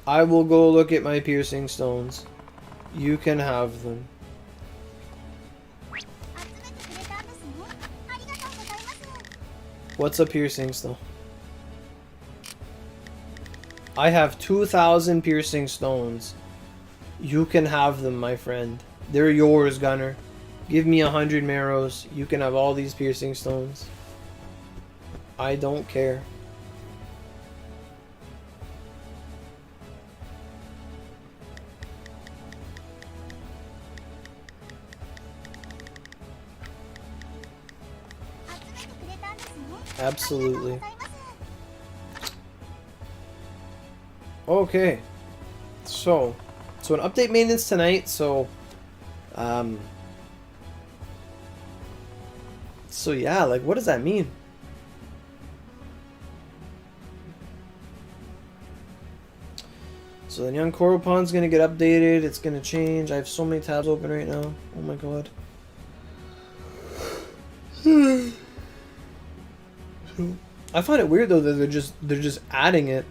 I will go look at my piercing stones. You can have them. What's a piercing stone? I have 2,000 piercing stones. You can have them, my friend. They're yours, Gunner. Give me 100 marrows. You can have all these piercing stones. I don't care. Absolutely. Okay. So an update maintenance tonight, so yeah, like what does that mean? So the Nyankoropon is gonna get updated, it's gonna change. I have so many tabs open right now. Oh my god. I find it weird though that they're just adding it.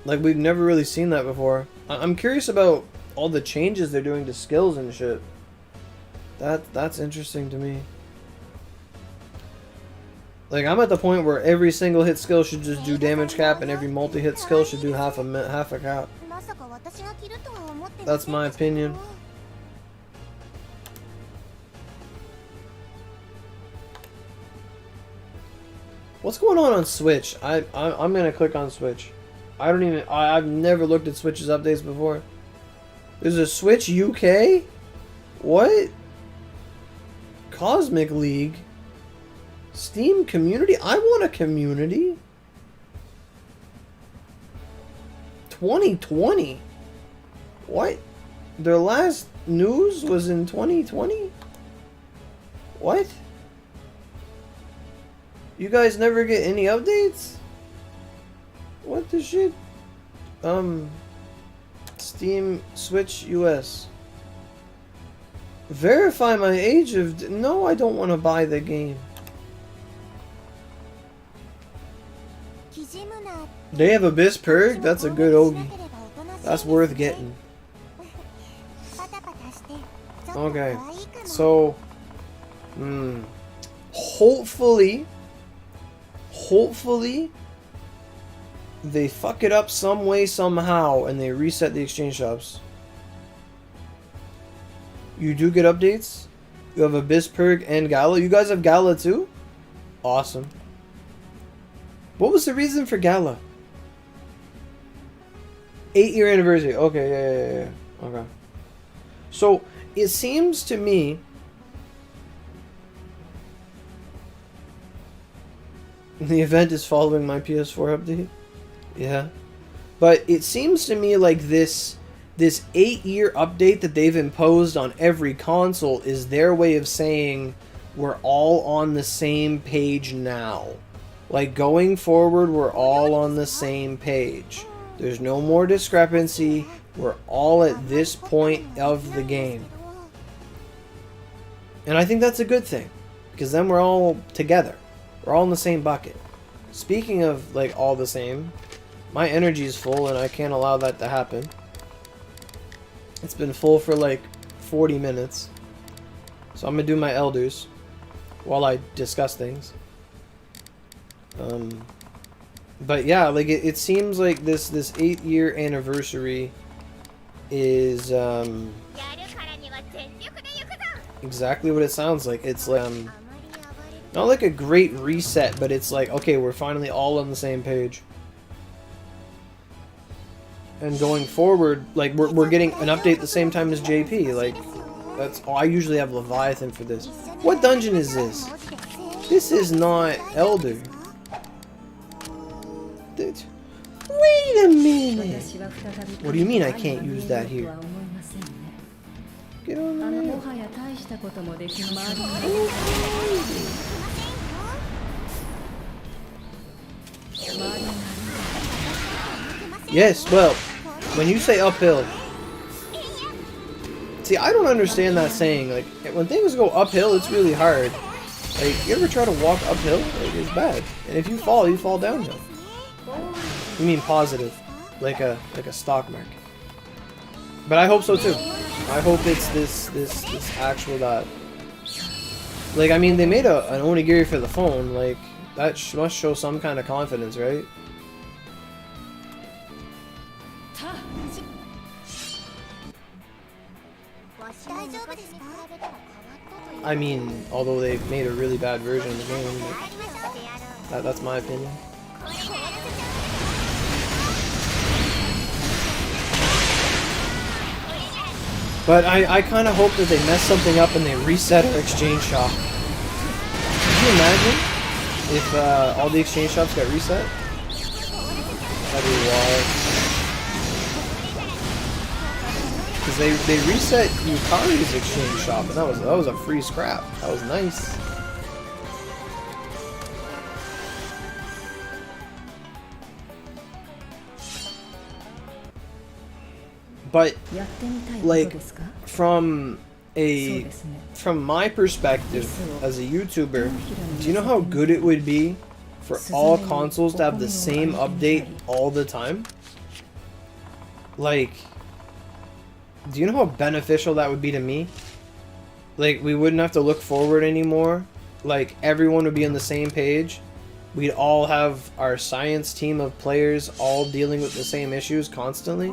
Like we've never really seen that before. I'm curious about all the changes they're doing to skills and shit. That's interesting to me. Like I'm at the point where every single hit skill should just do damage cap and every multi-hit skill should do half a cap. That's my opinion. What's going on Switch? I'm gonna click on Switch. I've never looked at Switch's updates before. There's a Switch UK? What? Cosmic League? Steam community? I want a community. 2020? What? Their last news was in 2020? What? You guys never get any updates? What the shit? Steam Switch US. Verify my age of... No, I don't want to buy the game. They have Abyss Purge? That's a good Ogie. That's worth getting. Okay. So... Hopefully... they fuck it up some way, somehow, and they reset the exchange shops. You do get updates? You have Abyss Purge and Gala? You guys have Gala too? Awesome. What was the reason for Gala? 8-year anniversary. Okay, yeah. Okay. So it seems to me the event is following my PS4 update. Yeah. But it seems to me like this 8-year update that they've imposed on every console is their way of saying we're all on the same page now. Like, going forward, we're all on the same page. There's no more discrepancy. We're all at this point of the game. And I think that's a good thing, because then we're all together. We're all in the same bucket. Speaking of, like, all the same, my energy is full and I can't allow that to happen. It's been full for like 40 minutes. So I'm gonna do my elders while I discuss things. But yeah, like it seems like this 8-year anniversary is exactly what it sounds like. It's like not like a great reset, but it's like, okay, we're finally all on the same page. And going forward, like we're getting an update the same time as JP. Like that's I usually have Leviathan for this. What dungeon is this? This is not Elder. Wait a minute. What do you mean I can't use that here? Get on there. Yes, well, when you say uphill, see, I don't understand that saying. Like, when things go uphill, it's really hard. Like, you ever try to walk uphill? Like, it's bad. And if you fall downhill. You mean positive, like a stock market. But I hope so too. I hope it's this actual that. Like, I mean, they made an Onigiri for the phone. Like, that must show some kind of confidence, right? I mean, although they made a really bad version of the game, but that's my opinion. But I kind of hope that they mess something up and they reset our exchange shop. Could you imagine if all the exchange shops got reset? That'd be wild. Because they reset Yukari's exchange shop, and that was a free scrap. That was nice. But like from my perspective as a YouTuber, do you know how good it would be for all consoles to have the same update all the time? Like, do you know how beneficial that would be to me? Like, we wouldn't have to look forward anymore. Like, everyone would be on the same page. We'd all have our science team of players all dealing with the same issues constantly.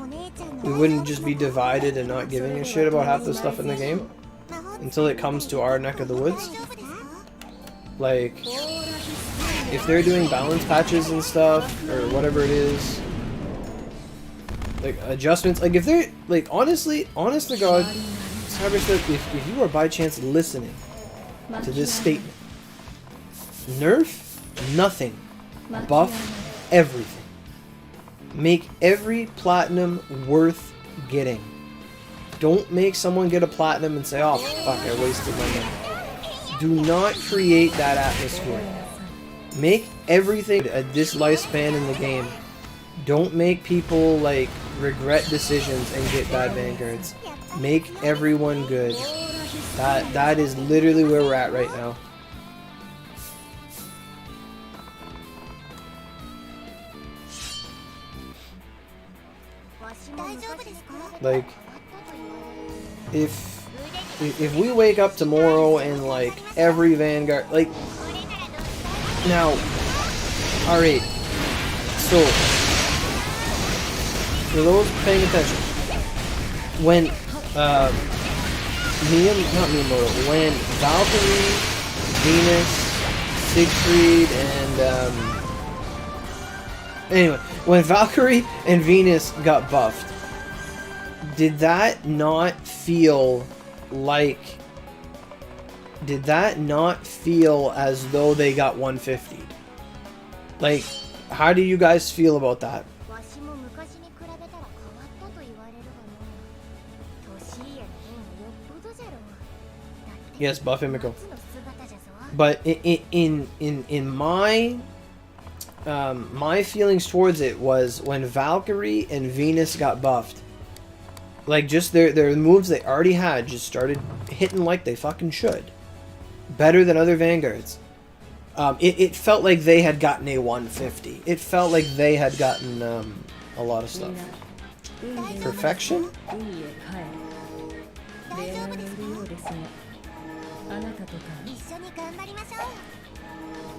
We wouldn't just be divided and not giving a shit about half the stuff in the game until it comes to our neck of the woods. Like, if they're doing balance patches and stuff, or whatever it is, like adjustments, like if they're, like, honest to God, Cyberstep, if you are by chance listening to this statement, nerf nothing, buff everything. Make every platinum worth getting. Don't make someone get a platinum and say, oh fuck, I wasted my money. Do not create that atmosphere. Make everything at this lifespan in the game. Don't make people like regret decisions and get bad vanguards. Make everyone good. That is literally where we're at right now. Like, if we wake up tomorrow and like every vanguard, like, now, alright, so for those paying attention, when when Valkyrie, Venus, Siegfried, and Anyway, when Valkyrie and Venus got buffed, did that not feel like... Did that not feel as though they got 150? Like, how do you guys feel about that? Yes, buff Himiko. But in my my feelings towards it was when Valkyrie and Venus got buffed. Like, just their moves they already had just started hitting like they fucking should. Better than other Vanguards. It felt like they had gotten a 150. It felt like they had gotten a lot of stuff. Perfection?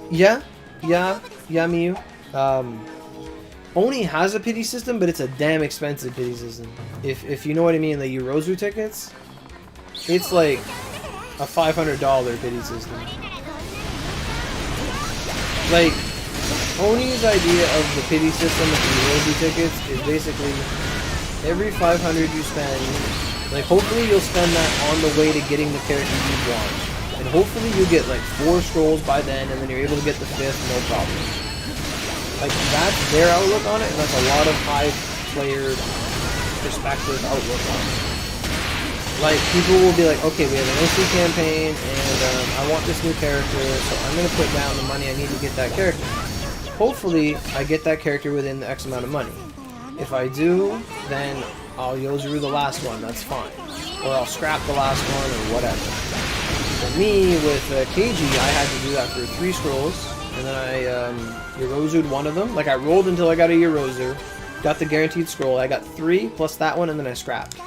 Yeah, Miyu. Oni has a pity system, but it's a damn expensive pity system. If you know what I mean, the Yurozu tickets, it's like a $500 pity system. Like, Oni's idea of the pity system with the Yurozu tickets is basically every 500 you spend, like, hopefully you'll spend that on the way to getting the character you want. And hopefully you get like 4 scrolls by then, and then you're able to get the 5th, no problem. Like, that's their outlook on it, and that's a lot of high player perspective outlook on it. Like, people will be like, okay, we have an OC campaign, and I want this new character, so I'm going to put down the money I need to get that character. Hopefully, I get that character within the X amount of money. If I do, then I'll Yozuru the last one, that's fine. Or I'll scrap the last one, or whatever. For me, with KG, I had to do that for 3 scrolls, and then I Yorozu'd one of them. Like, I rolled until I got a Yorozu, got the guaranteed scroll, I got 3 plus that one, and then I scrapped.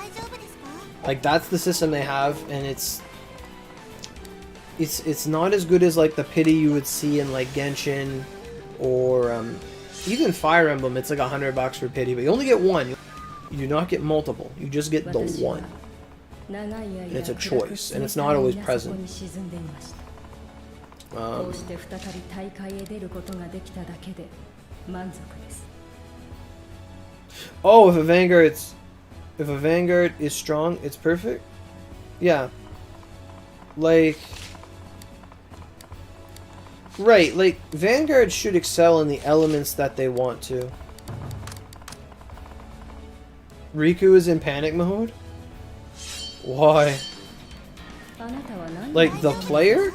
Like, that's the system they have, and it's not as good as like the pity you would see in like Genshin or even Fire Emblem. It's like $100 for pity, but you only get one. You do not get multiple. You just get the one. And it's a choice, and it's not always present. Oh, if a Vanguard is strong, it's perfect? Yeah. Like... Right, like, Vanguard should excel in the elements that they want to. Riku is in panic mode? Why? Like, the player?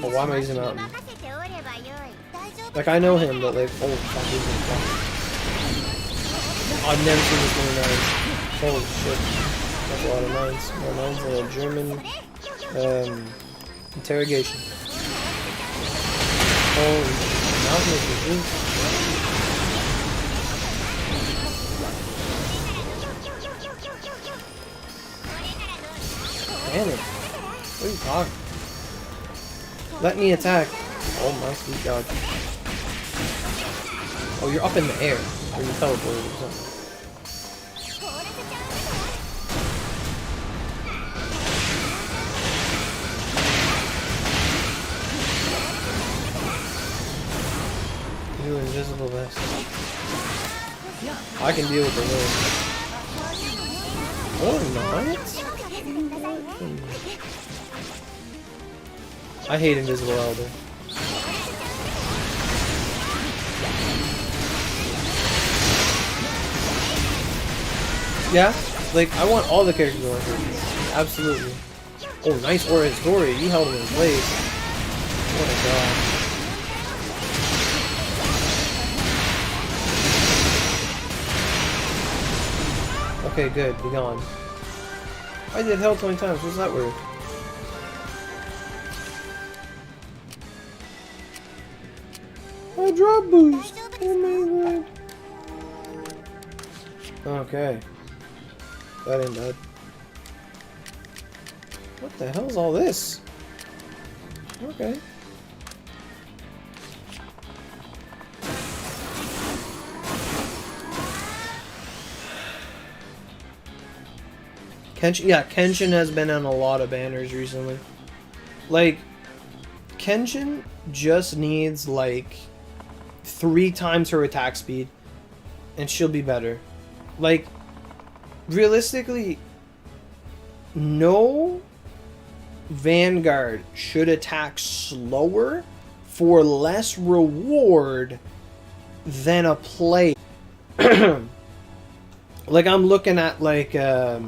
Oh, why am I using Mountain? Like, I know him, but like, oh, fuck, he's in front. I've never seen this many nines. Holy shit. That's a lot of nines. More nines than a German, interrogation. Holy Mountain is the juice. Damn it. What are you talking? Let me attack. Oh my sweet god. Oh, you're up in the air. Or you teleported or something. You invisible vest. I can deal with the wind. Oh, nice. I hate Invisible Elder. Yeah, like, I want all the characters on here. Absolutely. Oh, nice Aura Historia. You held him in place. What a god. Okay, good. Be gone. I did hell 20 times. What's that word? A drop boost! Oh my god. Okay. That ain't bad. What the hell is all this? Okay. Kenshin, yeah, Kenshin has been on a lot of banners recently. Like, Kenshin just needs like 3 times her attack speed and she'll be better. Like, realistically, no Vanguard should attack slower for less reward than a play. Like, I'm looking at like a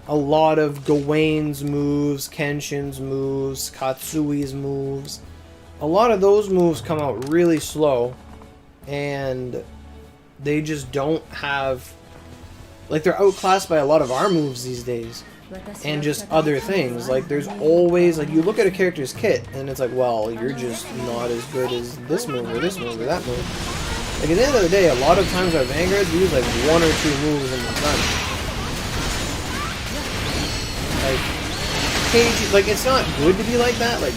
lot of Gawaine's moves, Kenshin's moves, Katsui's moves. A lot of those moves come out really slow, and they just don't have, like, they're outclassed by a lot of our moves these days. And just other things. Like, there's always, like, you look at a character's kit, and it's like, well, you're just not as good as this move or this move or that move. Like, at the end of the day, a lot of times our Vanguards use, like, 1 or 2 moves in the front. Like, KG, like, it's not good to be like that. Like,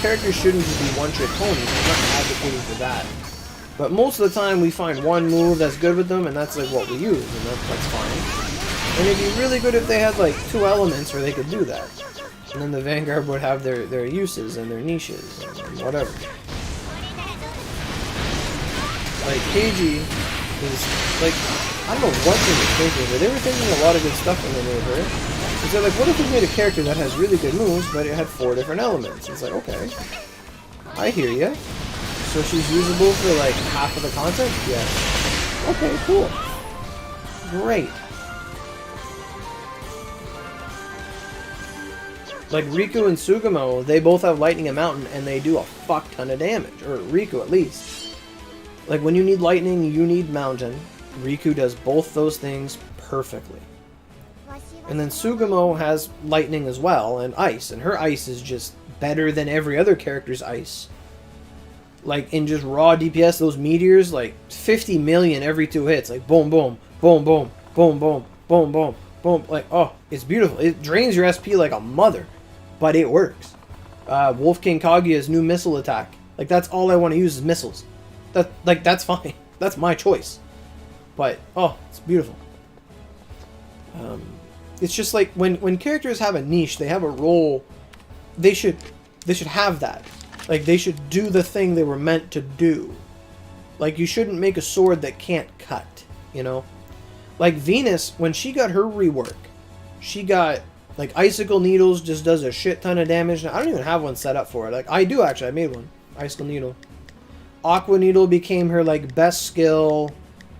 characters shouldn't just be one-trick ponies. I'm not advocating for that. But most of the time, we find one move that's good with them, and that's, like, what we use, and that's fine. And it'd be really good if they had, like, 2 elements where they could do that. And then the Vanguard would have their uses and their niches, and whatever. Like, KG is, like, I don't know what they were thinking, but they were thinking a lot of good stuff when they made her. So they're like, what if we made a character that has really good moves, but it had 4 different elements? It's like, okay, I hear ya. So she's usable for, like, half of the content? Yes. Okay, cool. Great. Like, Riku and Sugamo, they both have Lightning and Mountain, and they do a fuck ton of damage. Or Riku, at least. Like, when you need Lightning, you need Mountain. Riku does both those things perfectly. And then Sugamo has Lightning as well, and Ice. And her Ice is just better than every other character's Ice. Like, in just raw DPS, those meteors, like, 50 million every 2 hits. Like, boom, boom, boom, boom, boom, boom, boom, boom, boom. Like, oh, it's beautiful. It drains your SP like a mother. But it works. Wolf King Kaguya's new missile attack. Like, that's all I want to use is missiles. That's fine. That's my choice. But, oh, it's beautiful. It's just like, when characters have a niche, they have a role, they should have that. Like, they should do the thing they were meant to do. Like, you shouldn't make a sword that can't cut, you know? Like, Venus, when she got her rework, she got, like, Icicle Needles just does a shit ton of damage. Now, I don't even have one set up for it. Like, I do, actually. I made one. Icicle Needle. Aqua Needle became her, like, best skill.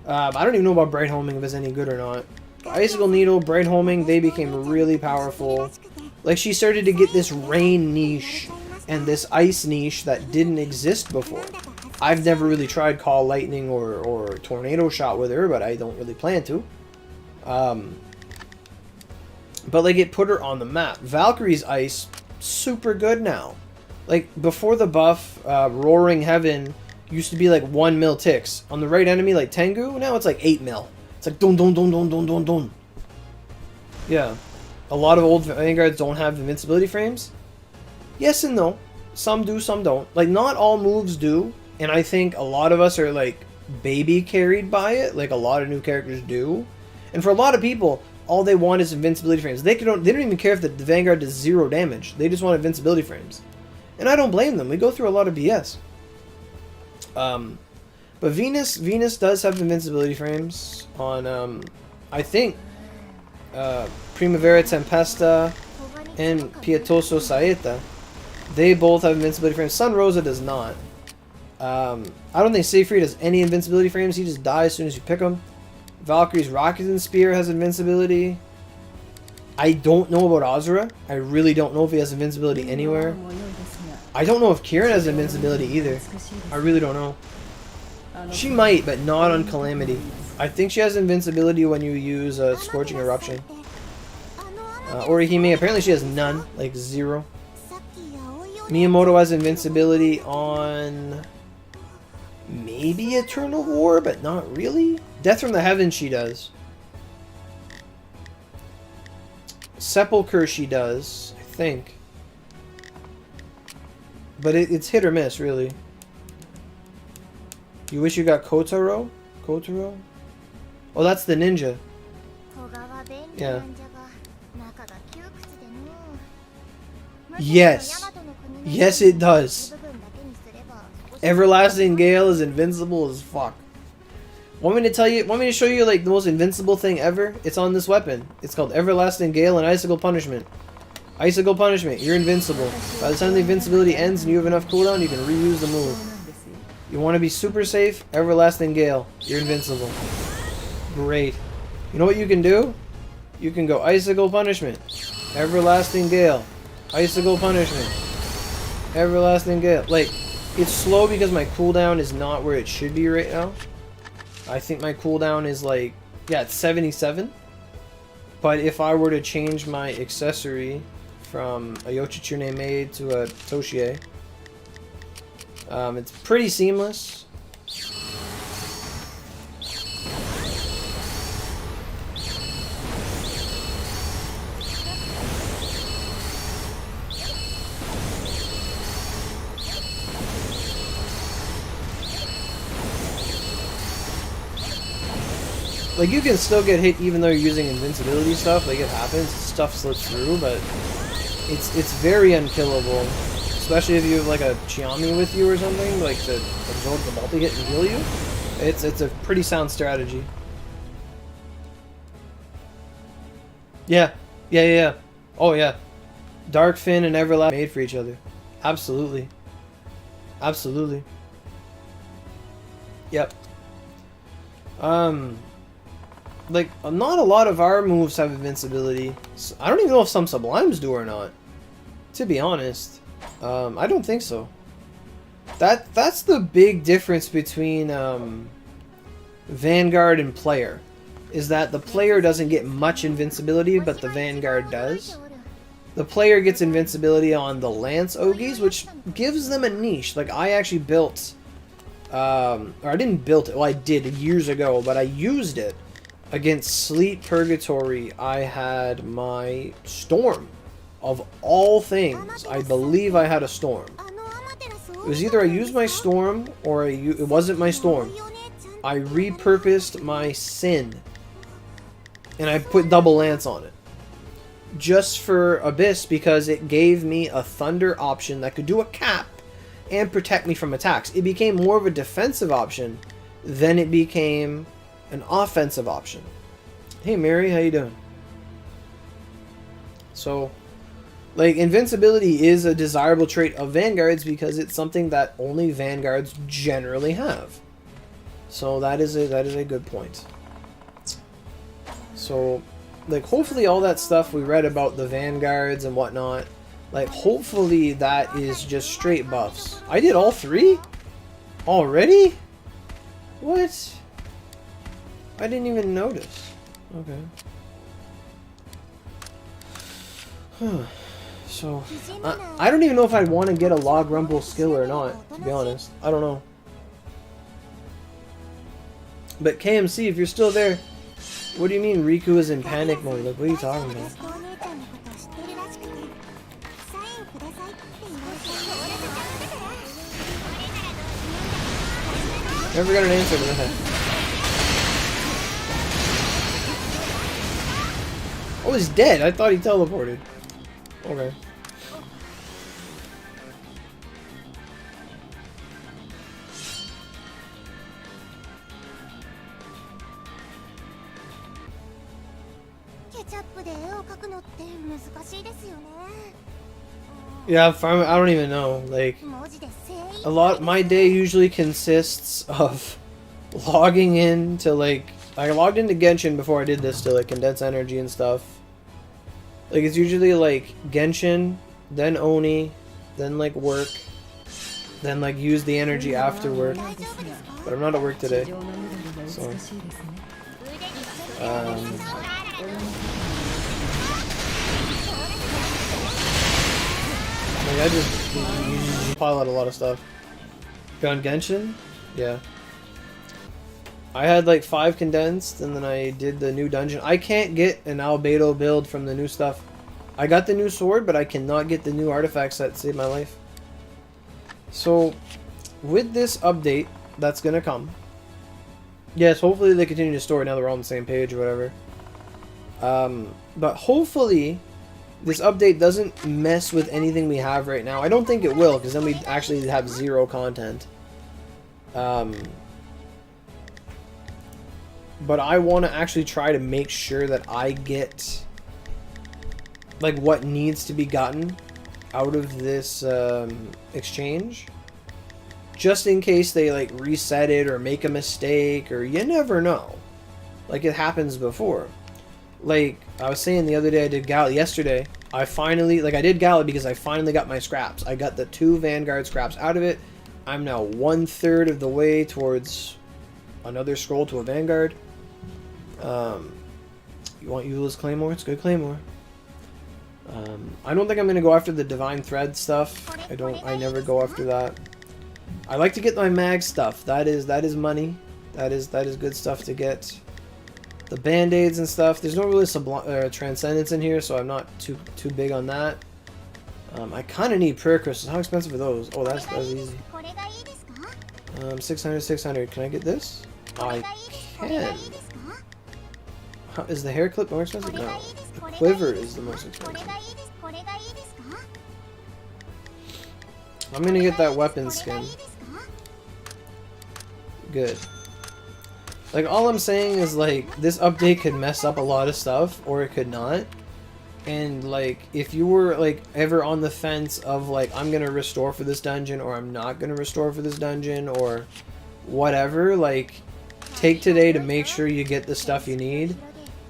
I don't even know about Bright Homing if it's any good or not. Icicle Needle, Bright Homing, they became really powerful. Like, she started to get this rain niche and this ice niche that didn't exist before. I've never really tried Call Lightning or Tornado Shot with her, but I don't really plan to. But, like, it put her on the map. Valkyrie's Ice, super good now. Like, before the buff, Roaring Heaven used to be, like, 1 mil ticks. On the right enemy, like Tengu, now it's, like, 8 mil. It's like, dun dun dun dun dun dun dun. Yeah. A lot of old Vanguards don't have invincibility frames. Yes and no. Some do, some don't. Like, not all moves do. And I think a lot of us are, like, baby carried by it. Like, a lot of new characters do. And for a lot of people, all they want is invincibility frames. They don't even care if the Vanguard does 0 damage. They just want invincibility frames. And I don't blame them. We go through a lot of BS. But Venus does have invincibility frames on, I think, Primavera Tempesta and Pietoso Saeta. They both have invincibility frames. Sun Rosa does not. I don't think Seyfried has any invincibility frames. He just dies as soon as you pick him. Valkyrie's Rocket and Spear has invincibility. I don't know about Azura. I really don't know if he has invincibility anywhere. I don't know if Kieran has invincibility either. I really don't know. She might, but not on Calamity. I think she has invincibility when you use Scorching Eruption. Orihime, apparently she has none, like 0. Miyamoto has invincibility on maybe Eternal War, but not really. Death from the Heavens she does. Sepulchre she does, I think. But it's hit or miss, really. You wish you got Kotaro? Kotaro? Oh, that's the ninja. Yeah. Yes. Yes, it does. Everlasting Gale is invincible as fuck. Want me to show you like the most invincible thing ever? It's on this weapon. It's called Everlasting Gale and Icicle Punishment. Icicle Punishment, you're invincible. By the time the invincibility ends and you have enough cooldown, you can reuse the move. You want to be super safe? Everlasting Gale, you're invincible. Great. You know what you can do? You can go Icicle Punishment, Everlasting Gale, Icicle Punishment, Everlasting Gale. Like, it's slow because my cooldown is not where it should be right now. I think my cooldown is like, yeah, it's 77. But if I were to change my accessory from a Yoshitsune maid to a Toshie, it's pretty seamless. Like, you can still get hit even though you're using invincibility stuff. Like, it happens, stuff slips through, but it's very unkillable. Especially if you have like a Chiami with you or something, like to absorb the multi-hit and heal you. It's a pretty sound strategy. Yeah. Oh yeah. Dark Fin and Everlasting made for each other. Absolutely. Absolutely. Yep. Like, not a lot of our moves have invincibility. So I don't even know if some Sublimes do or not. To be honest. I don't think so. That's the big difference between Vanguard and Player. Is that the Player doesn't get much invincibility, but the Vanguard does. The Player gets invincibility on the Lance Ogis, which gives them a niche. Like, I actually built... or I didn't build it. Well, I did years ago, but I used it. Against Sleet Purgatory, I had my Storm. Of all things, I believe I had a Storm. It was either I used my Storm, or it wasn't my Storm. I repurposed my Sin. And I put double Lance on it. Just for Abyss, because it gave me a Thunder option that could do a cap and protect me from attacks. It became more of a defensive option than it became an offensive option. Hey Mary, how you doing? So, like, invincibility is a desirable trait of Vanguards because it's something that only Vanguards generally have. So that is a good point. So, like, hopefully all that stuff we read about the Vanguards and whatnot, like, hopefully that is just straight buffs. I did all three? Already? What? I didn't even notice. Okay. So, I don't even know if I'd want to get a Log Rumble skill or not, to be honest. I don't know. But KMC, if you're still there, what do you mean Riku is in panic mode? Like, what are you talking about? Never got an answer to that. Oh, he's dead. I thought he teleported. Okay. Yeah, I don't even know. Like, my day usually consists of logging in to, like, I logged into Genshin before I did this to, like, condense energy and stuff. Like, it's usually, like, Genshin, then Oni, then, like, work, then, like, use the energy after work. But I'm not at work today. So, like, I just pile out a lot of stuff. On Genshin? Yeah. I had like 5 condensed, and then I did the new dungeon. I can't get an albedo build from the new stuff. I got the new sword, but I cannot get the new artifact set to save my life. So, with this update that's gonna come, yes, hopefully they continue to store it now that we're on the same page or whatever. But hopefully, this update doesn't mess with anything we have right now. I don't think it will, because then we actually have 0 content. But I want to actually try to make sure that I get like what needs to be gotten out of this exchange, just in case they like reset it or make a mistake, or you never know. Like it happens before. Like I was saying the other day, I did Galley. Yesterday I finally, like I did Galley because I finally got my scraps. I got the 2 Vanguard scraps out of it. I'm now 1/3 of the way towards another scroll to a Vanguard. You want Eula's Claymore? It's good Claymore. I don't think I'm gonna go after the Divine Thread stuff. I never go after that. I like to get my mag stuff. That is money. That is good stuff to get. The band-aids and stuff. There's no really Transcendence in here, so I'm not too big on that. I kind of need prayer crystals. How expensive are those? Oh, that's easy. 600. Can I get this? I can. Is the hair clip more expensive? No. The quiver is the most expensive. I'm gonna get that weapon skin. Good. Like, all I'm saying is, like, this update could mess up a lot of stuff, or it could not. And, like, if you were, like, ever on the fence of, like, I'm gonna restore for this dungeon, or I'm not gonna restore for this dungeon, or whatever, like, take today to make sure you get the stuff you need.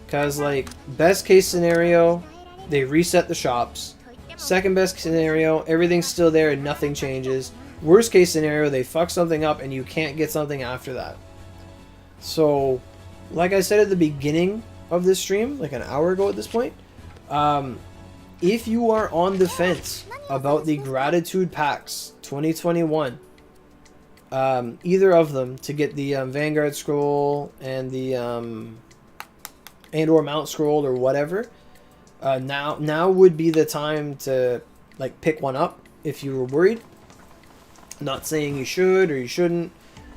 Because, like, best case scenario, they reset the shops. Second best scenario, everything's still there and nothing changes. Worst case scenario, they fuck something up and you can't get something after that. So, like I said at the beginning of this stream, like an hour ago at this point, if you are on the fence about the Gratitude Packs 2021, either of them to get the Vanguard Scroll and the and/or Mount Scroll or whatever, now would be the time to like pick one up if you were worried. Not saying you should or you shouldn't,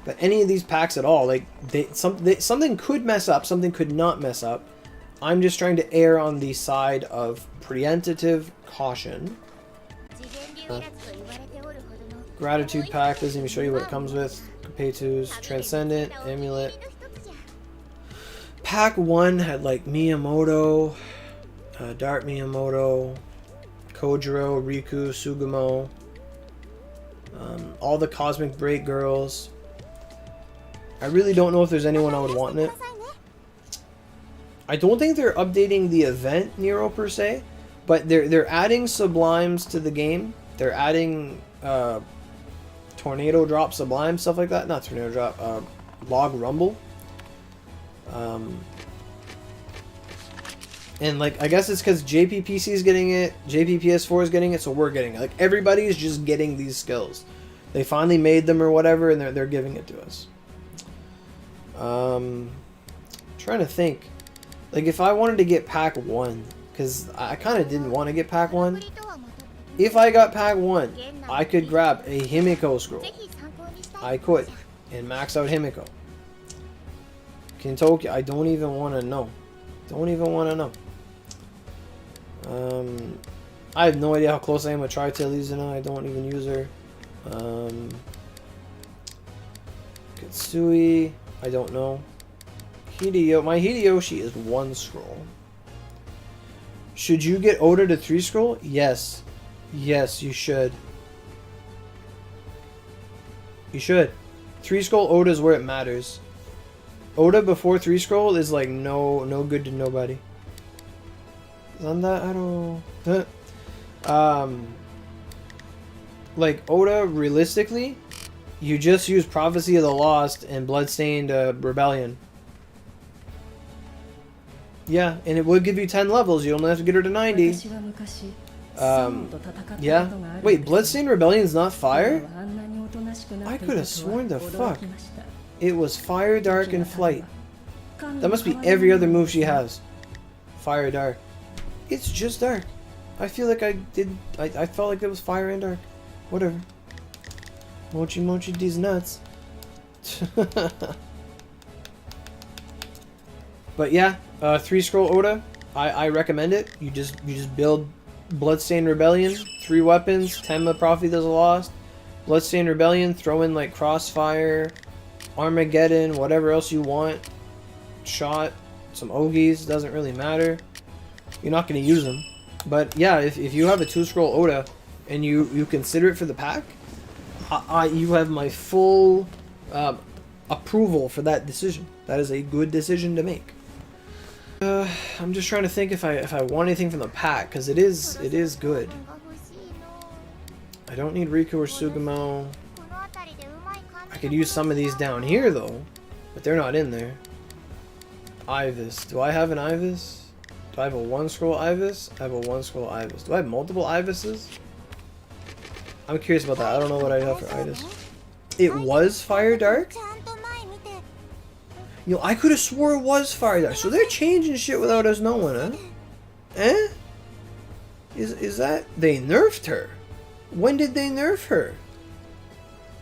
but any of these packs at all, like something could mess up, something could not mess up. I'm just trying to err on the side of preemptive caution. Gratitude pack doesn't even show you what it comes with. Pay-tos, Transcendent, Amulet. Pack 1 had like Miyamoto, Dart Miyamoto, Kojiro, Riku, Sugamo, all the Cosmic Break girls. I really don't know if there's anyone I would want in it. I don't think they're updating the event Nero per se, but they're adding Sublimes to the game. They're adding Tornado Drop Sublime, stuff like that. Not Tornado Drop, Log Rumble. And like, I guess it's because JPPC is getting it, JPPS4 is getting it, so we're getting it. Like, everybody is just getting these skills. They finally made them or whatever, and they're giving it to us. Trying to think. Like, if I wanted to get pack 1, because I kind of didn't want to get pack 1. If I got pack 1, I could grab a Himiko scroll. I could. And max out Himiko. Kintoki, I don't even want to know. Don't even want to know. I have no idea how close I am with Tri-Tail Izuna. I don't even use her. Kitsui, I don't know. My Hideyoshi is 1 scroll. Should you get Oda to 3 scroll? Yes. Yes, you should. You should. 3 scroll Oda is where it matters. Oda before 3 scroll is like no good to nobody. Zanda, I don't. Like Oda, realistically, you just use Prophecy of the Lost and Bloodstained Rebellion. Yeah, and it would give you 10 levels. You only have to get her to 90. Yeah. Wait, Bloodstained Rebellion is not fire? I could have sworn the fuck it was Fire, Dark, and Flight. That must be every other move she has. Fire, Dark. It's just Dark. I feel like I felt like it was Fire and Dark. Whatever. Mochi these nuts. But yeah, 3 scroll Oda. I recommend it. You just build Bloodstained Rebellion, 3 weapons, Tenma Prophet is lost. Bloodstained Rebellion, throw in like Crossfire, Armageddon, whatever else you want. Shot, some Ogis, doesn't really matter. You're not going to use them. But yeah, if you have a 2-scroll Oda and you consider it for the pack, you have my full approval for that decision. That is a good decision to make. I'm just trying to think if I want anything from the pack, because it is good. I don't need Riku or Sugamo. I could use some of these down here though, but they're not in there. Ibis. Do I have an Ibis? Do I have a 1-scroll Ibis? I have a 1-scroll Ibis. Do I have multiple Ibises? I'm curious about that. I don't know what I have for Ibis. It was Fire Dark? Yo, I could have swore it was Fire Dark. So they're changing shit without us knowing, huh? Eh? Is that... They nerfed her? When did they nerf her?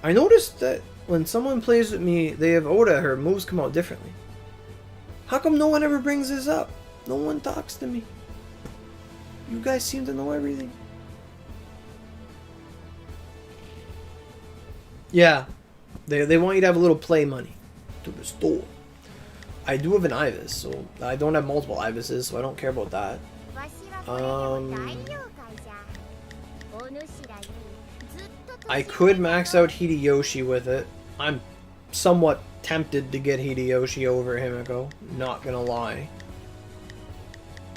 I noticed that when someone plays with me, they have Oda, her moves come out differently. How come no one ever brings this up? No one talks to me. You guys seem to know everything. Yeah. They want you to have a little play money to the store. I do have an Ibis, so I don't have multiple Ibises, so I don't care about that. I could max out Hideyoshi with it. I'm somewhat tempted to get Hideyoshi over Himiko, not gonna lie.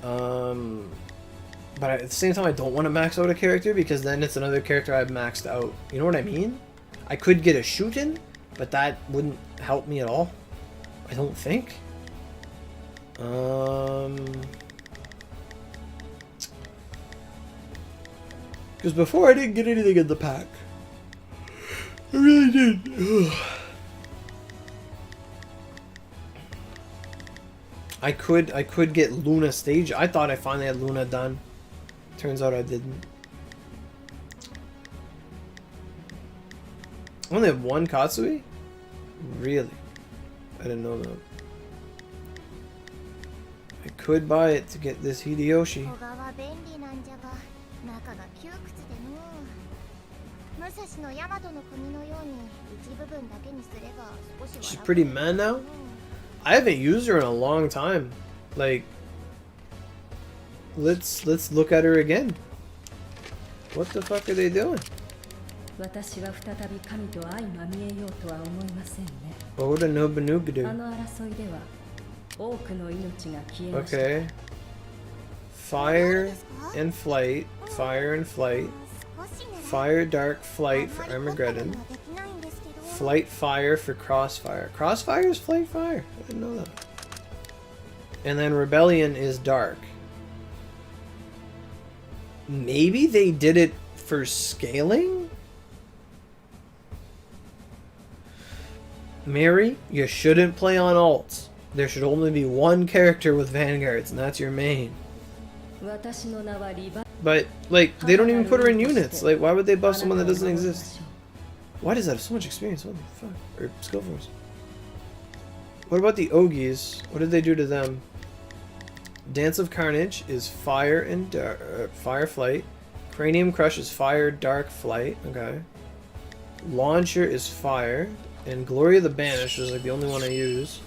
But at the same time, I don't want to max out a character because then it's another character I've maxed out. You know what I mean? I could get a Shuten, but that wouldn't help me at all. I don't think. Because before I didn't get anything in the pack. I really did. Ugh. I could get Luna stage. I thought I finally had Luna done. Turns out I didn't. I only have 1 Katsui? Really? I didn't know that. I could buy it to get this Hideyoshi. She's pretty mad now? I haven't used her in a long time. Like, let's look at her again. What the fuck are they doing? Oda Nobunaga. Okay. Fire and flight. Fire and flight. Fire dark flight for Armageddon. Flight fire for Crossfire. Crossfire is flight fire. I didn't know that. And then Rebellion is dark. Maybe they did it for scaling? Mary, you shouldn't play on alts. There should only be 1 character with Vanguards, and that's your main. But, like, they don't even put her in units. Like, why would they buff someone that doesn't exist? Why does that have so much experience? What the fuck? Or skill force. What about the Ogis? What did they do to them? Dance of Carnage is fire and fire flight. Cranium Crush is fire dark flight. Okay. Launcher is fire. And Glory of the Banished is like the only one I use.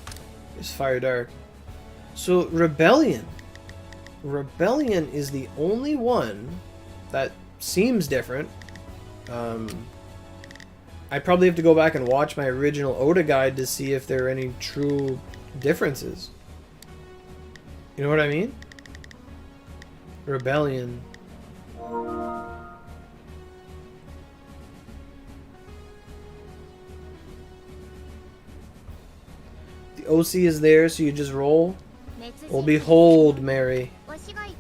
Is fire dark. So Rebellion. Rebellion is the only one that seems different. I probably have to go back and watch my original Oda guide to see if there are any true differences. You know what I mean? Rebellion. The OC is there, so you just roll. Well, behold, Mary.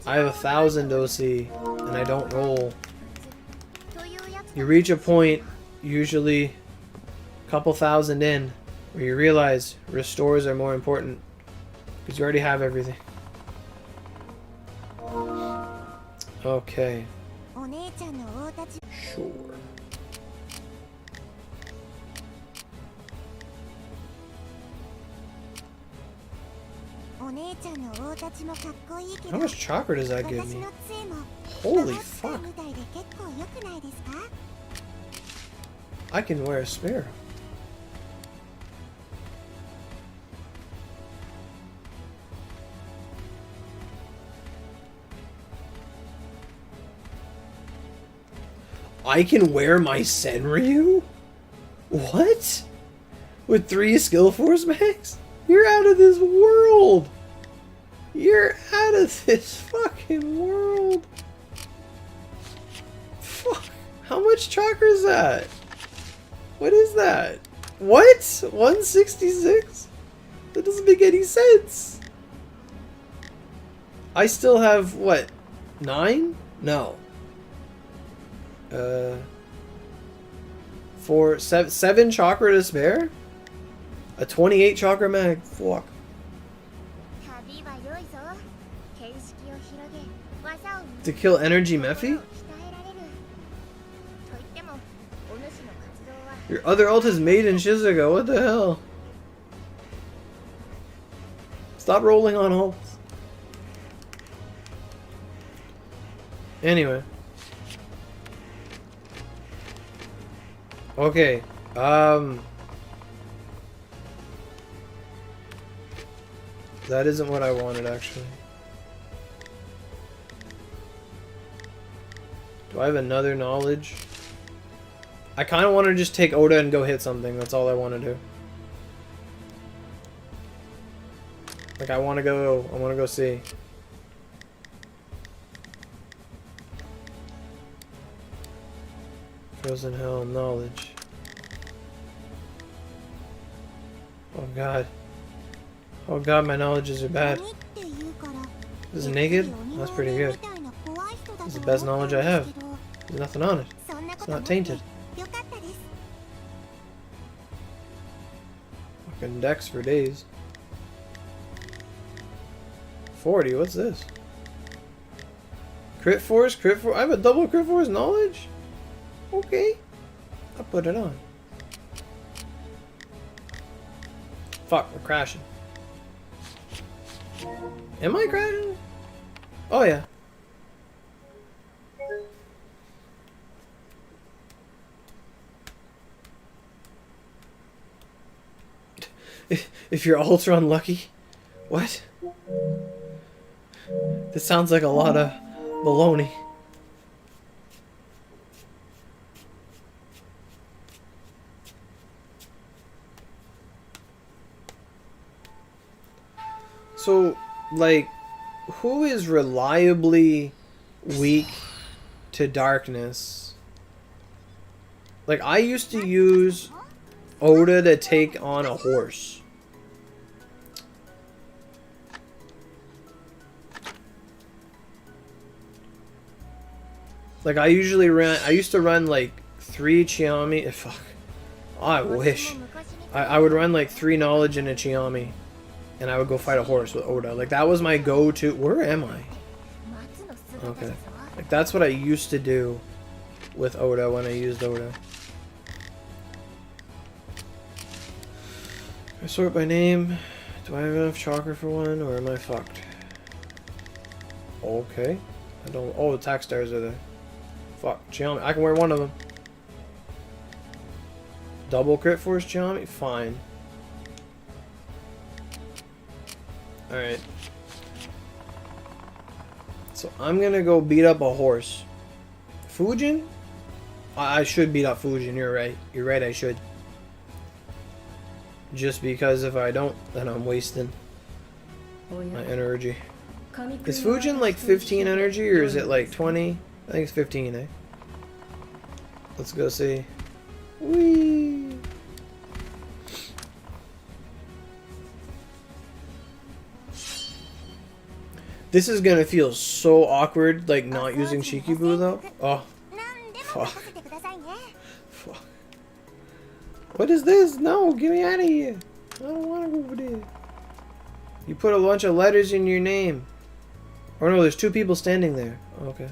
I have 1,000 OC, and I don't roll. You reach a point, usually a couple thousand in, where you realize restores are more important, because you already have everything. Okay. Sure. How much chakra does that give me? Holy fuck. I can wear a sparrow. I can wear my Senryu? What? With 3 skill force max? You're out of this world! You're out of this fucking world! Fuck. How much chakra is that? What is that? What? 166? That doesn't make any sense. I still have, what, 9? No. 7 chakra to spare? A 28 chakra mag? Fuck. To kill energy Mephi? Your other ult is Maiden Shizuka, what the hell? Stop rolling on ults. Anyway. Okay, that isn't what I wanted, actually. Do I have another knowledge? I kind of want to just take Oda and go hit something. That's all I want to do. Like, I want to go see. Frozen Hell knowledge. Oh god. Oh god, my knowledges are bad. This is naked? That's pretty good. This is the best knowledge I have. There's nothing on it. It's not tainted. Fucking dex for days. 40, what's this? Crit force, crit force. I have a double crit force knowledge? Okay. I'll put it on. Fuck, we're crashing. Am I crashing? Oh yeah. If you're ultra unlucky? What? This sounds like a lot of baloney. So, like, who is reliably weak to darkness? Like, I used to use Oda to take on a horse. Like, I used to run like 3 Chiami. Fuck. I wish. I would run like 3 knowledge in a Chiami. And I would go fight a horse with Oda. Like, that was my go-to. Where am I? Okay. Like, that's what I used to do with Oda when I used Oda. I sort by name. Do I have enough chakra for one, or am I fucked? Okay. I don't. Oh, the attack stars are there. Fuck. Chiami. I can wear one of them. Double crit force Chiami? Fine. Alright. So I'm gonna go beat up a horse. Fujin? I should beat up Fujin, you're right. You're right, I should. Just because if I don't, then I'm wasting my energy. Is Fujin like 15 energy, or is it like 20? I think it's 15, eh? Let's go see. Whee! This is gonna feel so awkward, like not using Shikibu though. Oh, fuck. Fuck. What is this? No, get me out of here. I don't want to go over there. You put a bunch of letters in your name. Or no, there's 2 people standing there. Okay.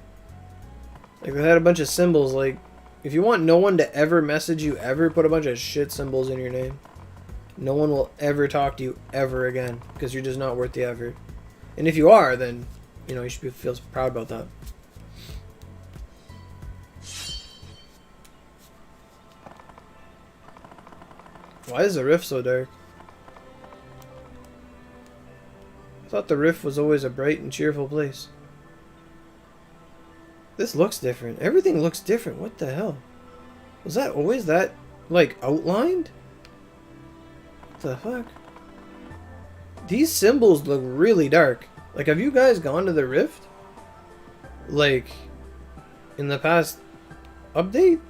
Like, they had a bunch of symbols. Like, if you want no one to ever message you ever, put a bunch of shit symbols in your name. No one will ever talk to you ever again because you're just not worth the effort. And if you are, then, you know, you should feel proud about that. Why is the rift so dark? I thought the rift was always a bright and cheerful place. This looks different. Everything looks different. What the hell? Was that always that, like, outlined? What the fuck? These symbols look really dark. Like, have you guys gone to the rift? Like, in the past update?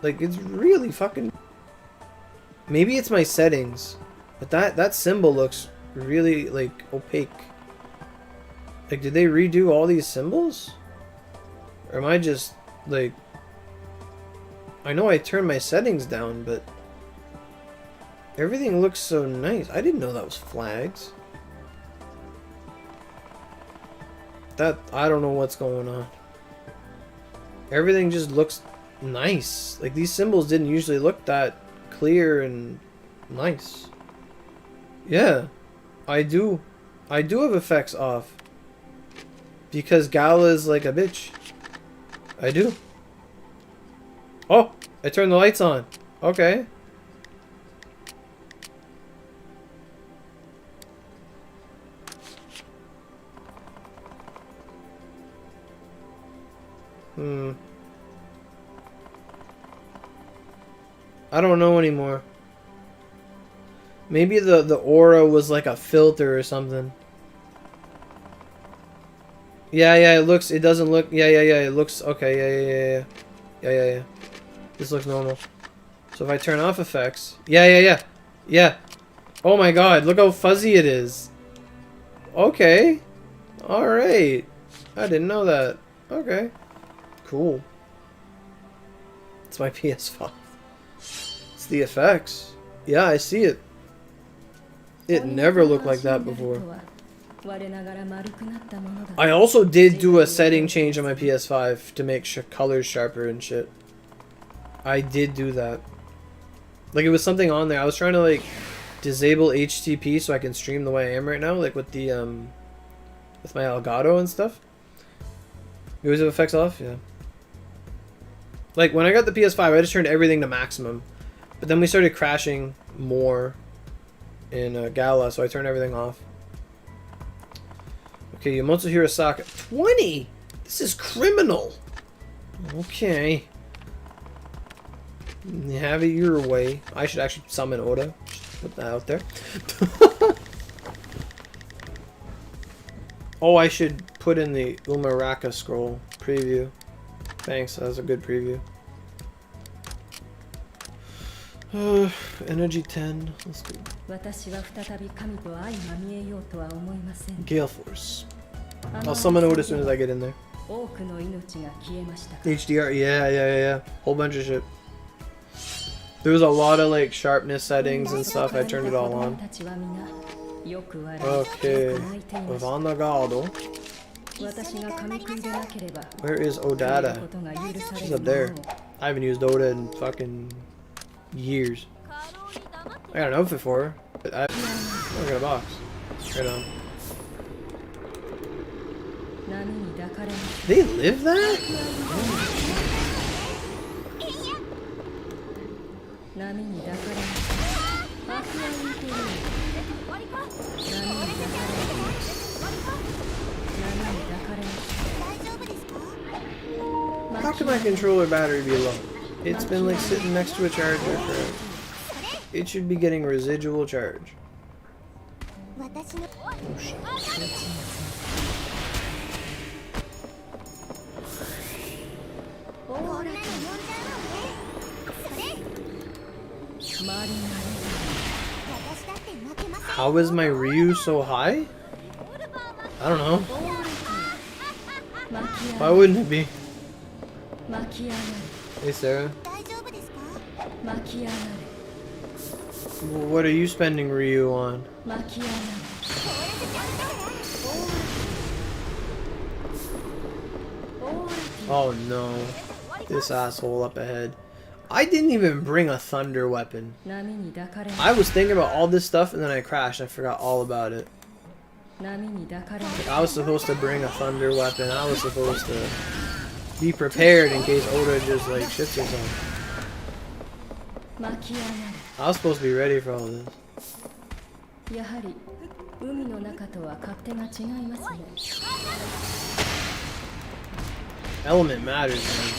Like, it's really fucking... Maybe it's my settings. But that symbol looks really, like, opaque. Like, did they redo all these symbols? Or am I just, like... I know I turned my settings down, but... Everything looks so nice. I didn't know that was flags. I don't know what's going on. Everything just looks nice. Like, these symbols didn't usually look that clear and nice. Yeah, I do have effects off. Because Gala is like a bitch. I do. Oh, I turned the lights on. Okay. I don't know anymore. Maybe the aura was like a filter or something. Yeah, it doesn't look, it looks, okay, yeah. This looks normal. So if I turn off effects, yeah. Oh my god, look how fuzzy it is. Okay. Alright. I didn't know that. Okay. Cool. It's my PS5. It's the effects. Yeah, I see it. It never looked like that before. I also did do a setting change on my PS5 to make colors sharper and shit. I did do that. Like, it was something on there. I was trying to, like, disable HTTP so I can stream the way I am right now, like with the with my Elgato and stuff. You always have effects off? Yeah. Like, when I got the PS5, I just turned everything to maximum. But then we started crashing more in Gala, so I turned everything off. Okay, Yomotsu Hirosaka. 20! This is criminal! Okay. Have it your way. I should actually summon Oda. Just put that out there. Oh, I should put in the Umaraka scroll preview. Thanks, that was a good preview. Energy 10. Let's go. Gale Force. I'll summon Oda as soon as I get in there. HDR, yeah. Whole bunch of shit. There was a lot of like sharpness settings and stuff. I turned it all on. Okay. Vanagado. Where is Odata? She's up there. I haven't used Oda in fucking years. I got an outfit for her. But I got a box. Right on. They live that? How can my controller battery be low? It's been like sitting next to a charger forever. It should be getting residual charge. Oh shit. How is my Ryu so high? I don't know. Why wouldn't it be? Hey Sarah. What are you spending Ryu on? Oh no. This asshole up ahead. I didn't even bring a thunder weapon. I was thinking about all this stuff and then I crashed and I forgot all about it. I was supposed to bring a thunder weapon. I was supposed to be prepared in case Oda just like shits herself. I was supposed to be ready for all this. Element matters, man.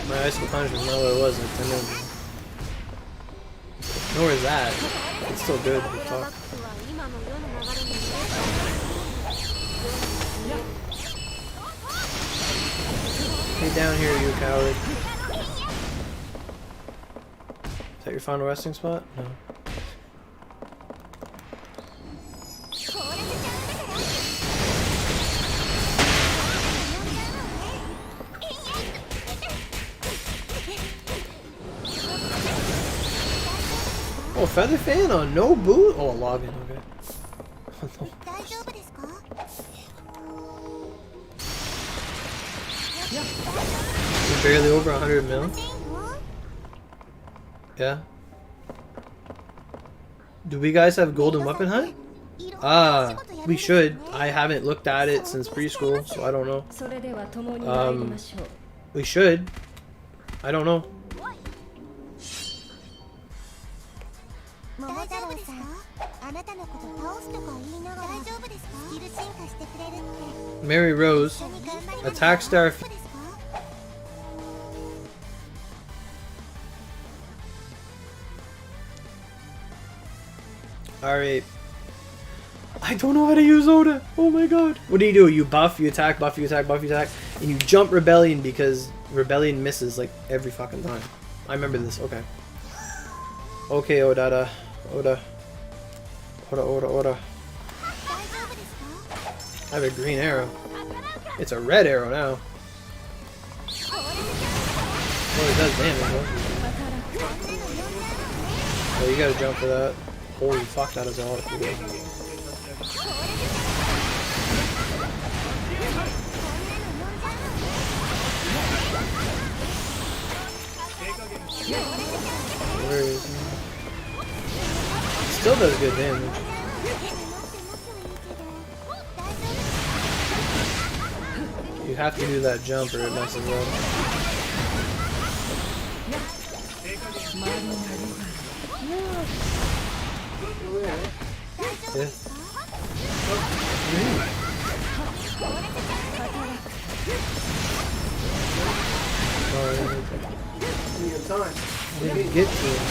My ice punch was not what it was. I know. Nor is that. It's still good to talk. Get down here, you coward. Is that your final resting spot? No. Oh, feather fan on no boot? Oh, a login, okay. You're barely over 100 mil? Yeah. Do we guys have golden weapon hunt? We should. I haven't looked at it since preschool, so I don't know. We should. I don't know. Mary Rose, attack star. Alright. I don't know how to use Oda. Oh my god. What do? You buff, you attack, buff, you attack, buff, you attack. And you jump Rebellion because Rebellion misses like every fucking time. I remember this. Okay. Okay, Oda. Oda. I have a green arrow. It's a red arrow now. Oh, it does damage, huh? Oh, you gotta jump for that. Holy fuck, that is a lot of people. Where is he? Still does good damage. You have to do that jump or it messes up. Yeah. I didn't get to it.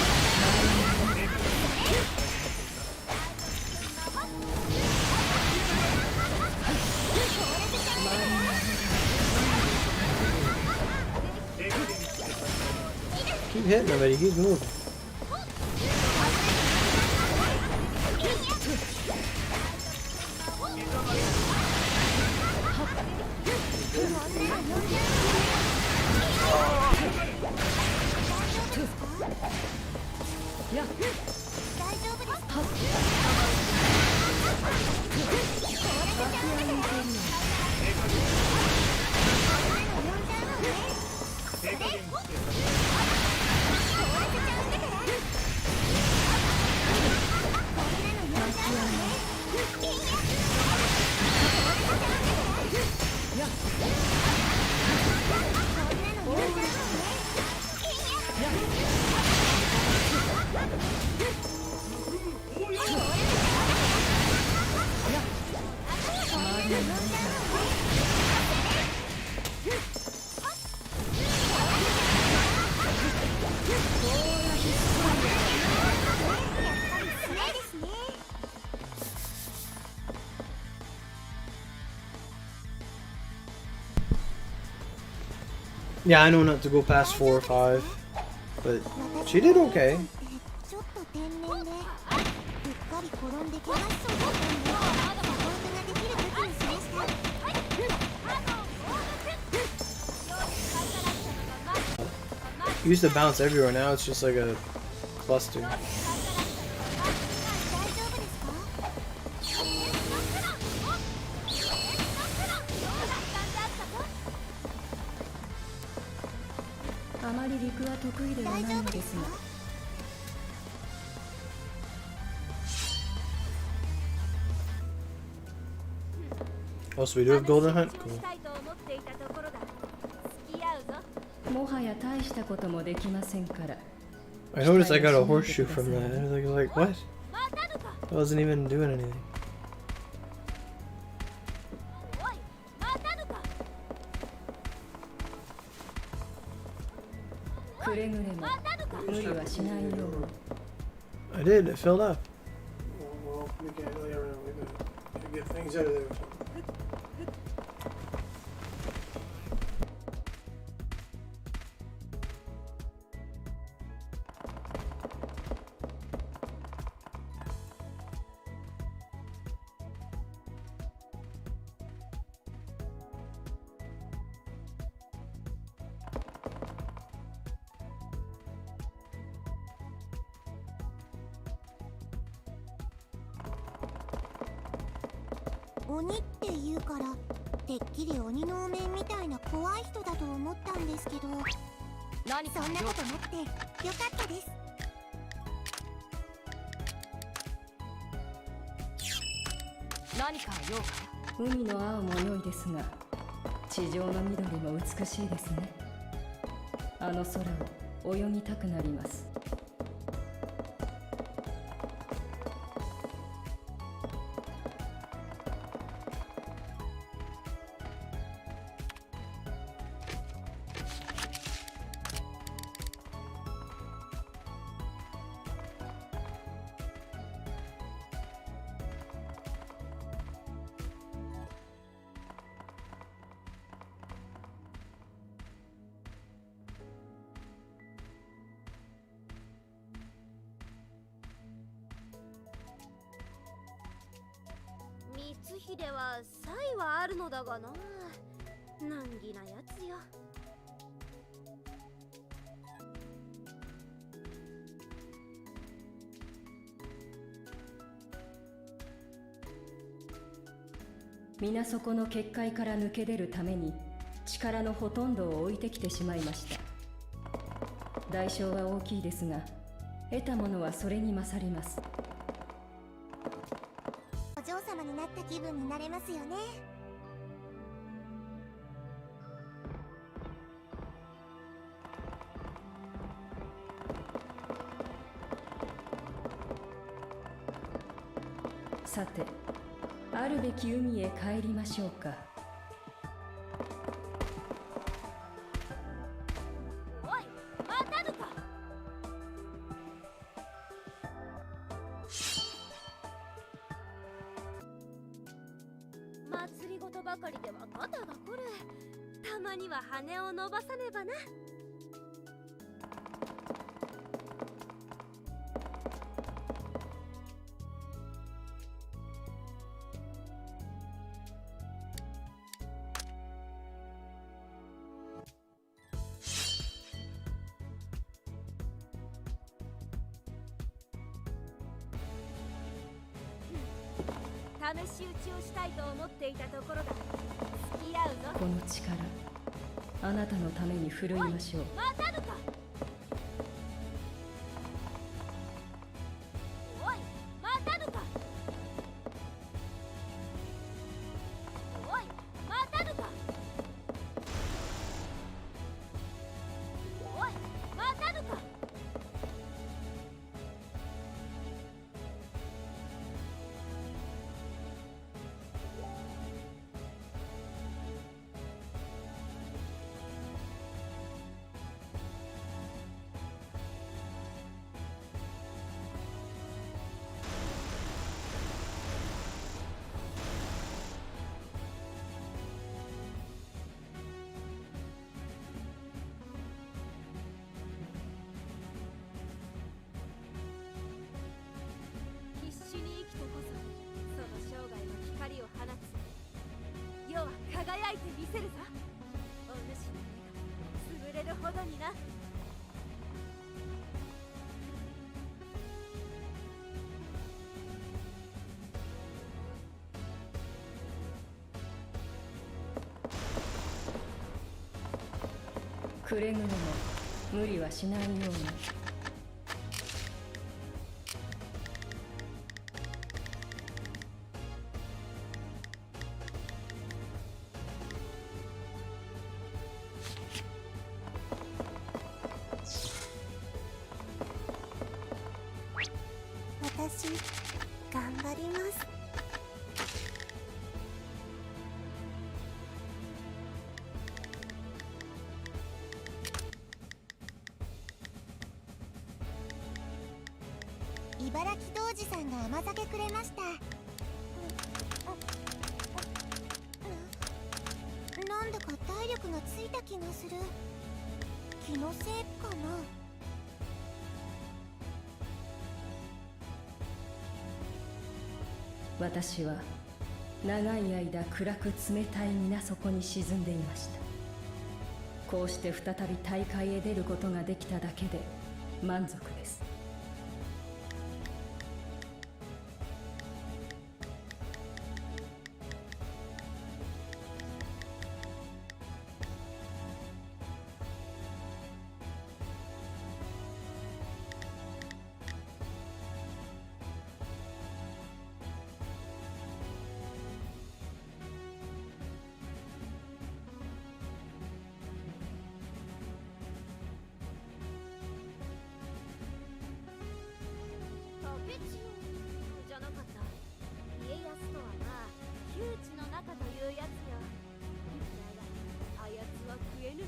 Keep hitting him, but he keeps moving. Yeah, I know not to go past 4 or 5, but she did okay. Used to bounce everywhere, now it's just like a cluster. 肉は得意ではないのですが。Oh, so we do have Golden Hunt? Cool. もはや大したこともできませんから。I noticed I got a horseshoe from that. I was like, what? I wasn't even doing anything. くれぐれも無理はしないよう。 I did. It filled up. Well, we can't really ever know. We gotta get things out of there. 鬼って言うからてっきり鬼のお面みたいな怖い人だと思ったんですけど、何かそんなことなくてよかったです。何か用か。海の青も良いですが、地上の緑も美しいですね。あの空を泳ぎたくなります。光秀は才はあるのだがな、難儀なやつよ。皆そこの結界から抜け出るために力のほとんどを置いてきてしまいました。代償は大きいですが、得たものはそれに勝ります。お嬢様になった気分になれますよね。さて、あるべき海へ帰りましょうか。おい、またぬか。祭りごとばかりでは肩が凝る。たまには羽を伸ばさねばな。試し撃ちをしたいと思っていたところだ。付き合うぞ。この力、あなたのために振るいましょう。またぬか。おい、またぬか。おい、またぬか。おい、またぬか。必死に生きてこそ、その生涯の光を放つ。世は輝いてみせるぞ。お主の目が潰れるほどにな。くれぐれも無理はしないように。私頑張ります。茨城童子さんが甘酒くれました。なんだか体力がついた気がする。気のせいかな。私は長い間暗く冷たい水底に沈んでいました。こうして再び大会へ出ることができただけで満足です。竹千代じゃなかった。家康とはまあ窮地の中というやつよ。だがあやつは食えぬぞ。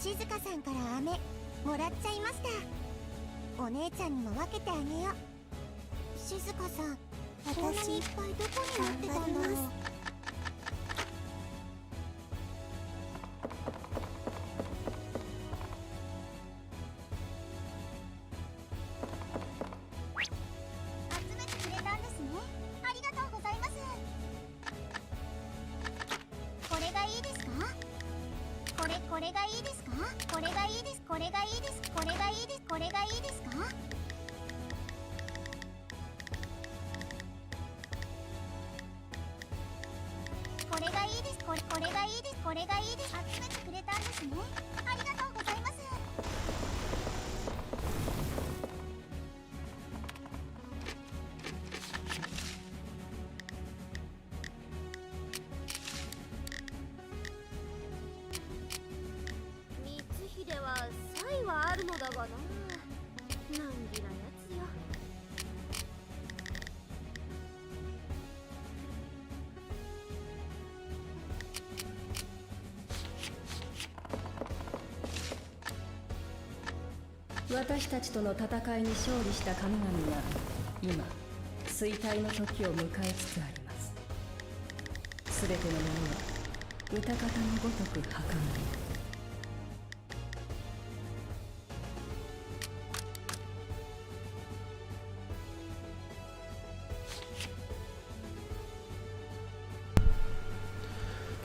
静香さんから飴もらっちゃいました。お姉ちゃんにも分けてあげよう。静香さん、こんなにいっぱいどこに持ってたんだろう。集めてくれたんですね。ありがとうございます。これがいいですか？これがいいですか？これがいいです。これがいいです。これがいいです。これがいいですか？これがいいです。これがいいです。これがいいです。集めてくれたんですね。ありがとうございます。光秀は才はあるのだがな。難儀なやつよ。私たちとの戦いに勝利した神々が今衰退の時を迎えつつあります。すべてのものは歌方のごとく儚い。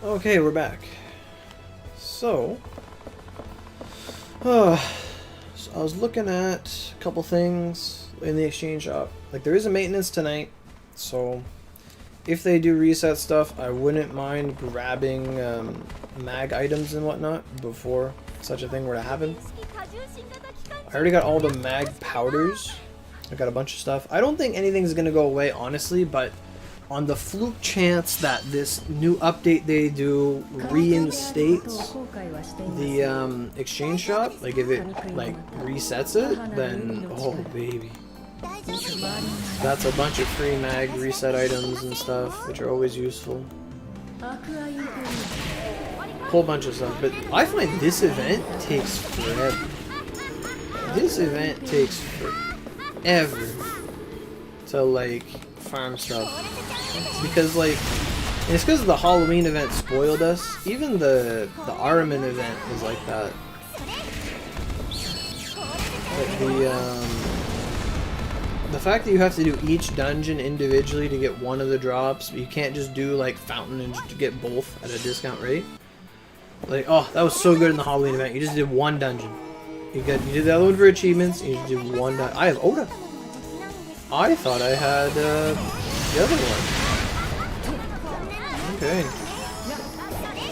Okay, we're back. So I was looking at a couple things in the exchange shop. Like, there is a maintenance tonight, so if they do reset stuff, I wouldn't mind grabbing mag items and whatnot before such a thing were to happen. I already got all the mag powders. I got a bunch of stuff. I don't think anything's gonna go away, honestly, but on the fluke chance that this new update they do reinstates the exchange shop, like if it like resets it, then oh baby, that's a bunch of free mag reset items and stuff, which are always useful. Whole bunch of stuff, but I find this event takes forever. This event takes forever to like farm stuff because like it's because the Halloween event spoiled us. Even the Araman event was like that. Like the fact that you have to do each dungeon individually to get one of the drops, but you can't just do like Fountain and just get both at a discount rate. Like, oh, that was so good in the Halloween event. You just did one dungeon. You did the other one for achievements, and you just did one dungeon. I have Oda. I thought I had the other one. Okay.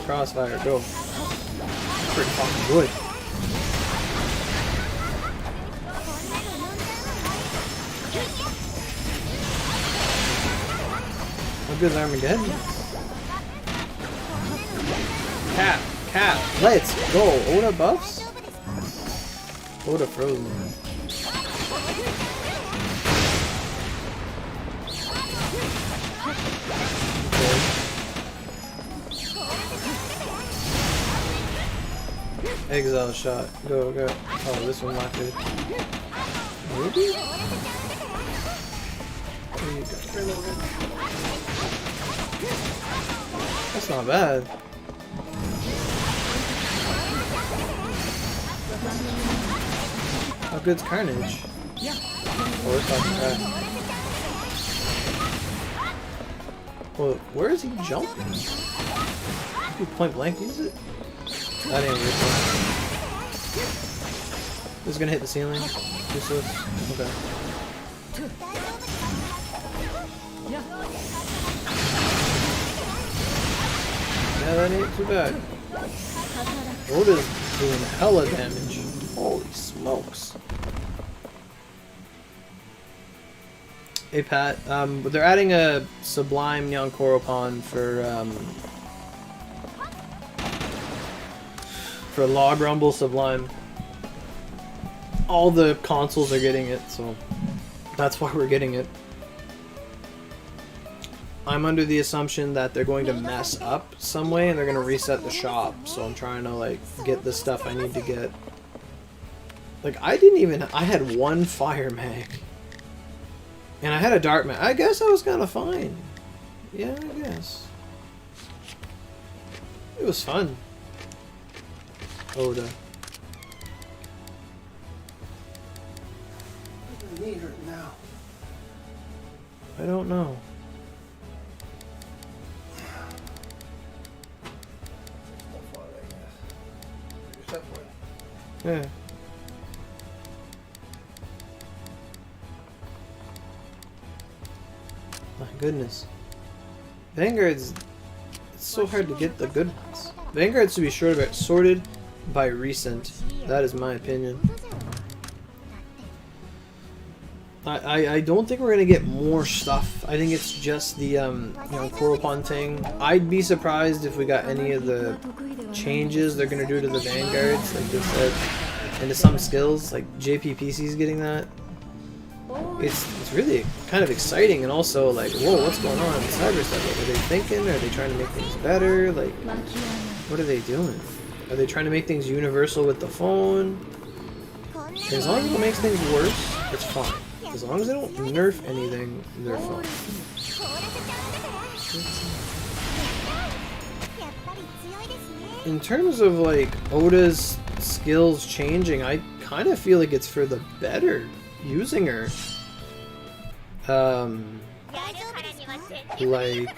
Crossfire, go. Pretty fucking good. How good is Armageddon? Cap, let's go. Oda buffs? Oda frozen. Okay. Exile shot. Go, go. Oh, this one's not good. Maybe? That's not bad. How good's Carnage? Oh, it's not bad. Well, where is he jumping? He point blank use it? That ain't weird. This is gonna hit the ceiling. Useless. Okay. Yeah, that ain't too bad. Oda's doing hella damage. Holy smokes. Hey Pat, they're adding a Sublime Nyankoropon for Log Rumble Sublime. All the consoles are getting it, so that's why we're getting it. I'm under the assumption that they're going to mess up some way and they're going to reset the shop, so I'm trying to like get the stuff I need to get. Like I had one fire mag. And I had a dart mag. I guess I was kind of fine. Yeah, I guess. It was fun. Oda. What do you need right now? I don't know. Yeah. My goodness. Vanguard's... It's so hard to get the good ones. Vanguard's to be sorted by recent. That is my opinion. I don't think we're gonna get more stuff. I think it's just the Nyankoropon thing. I'd be surprised if we got any of the changes they're gonna do to the Vanguards, like they said, and to some skills, like JPPC's getting that. It's really kind of exciting, and also like, whoa, what's going on in cyber stuff? Like, are they thinking? Are they trying to make things better? Like, what are they doing? Are they trying to make things universal with the phone? As long as it makes things worse, it's fine. As long as they don't nerf anything, they're fine. In terms of like Oda's skills changing, I kind of feel like it's for the better using her. Like,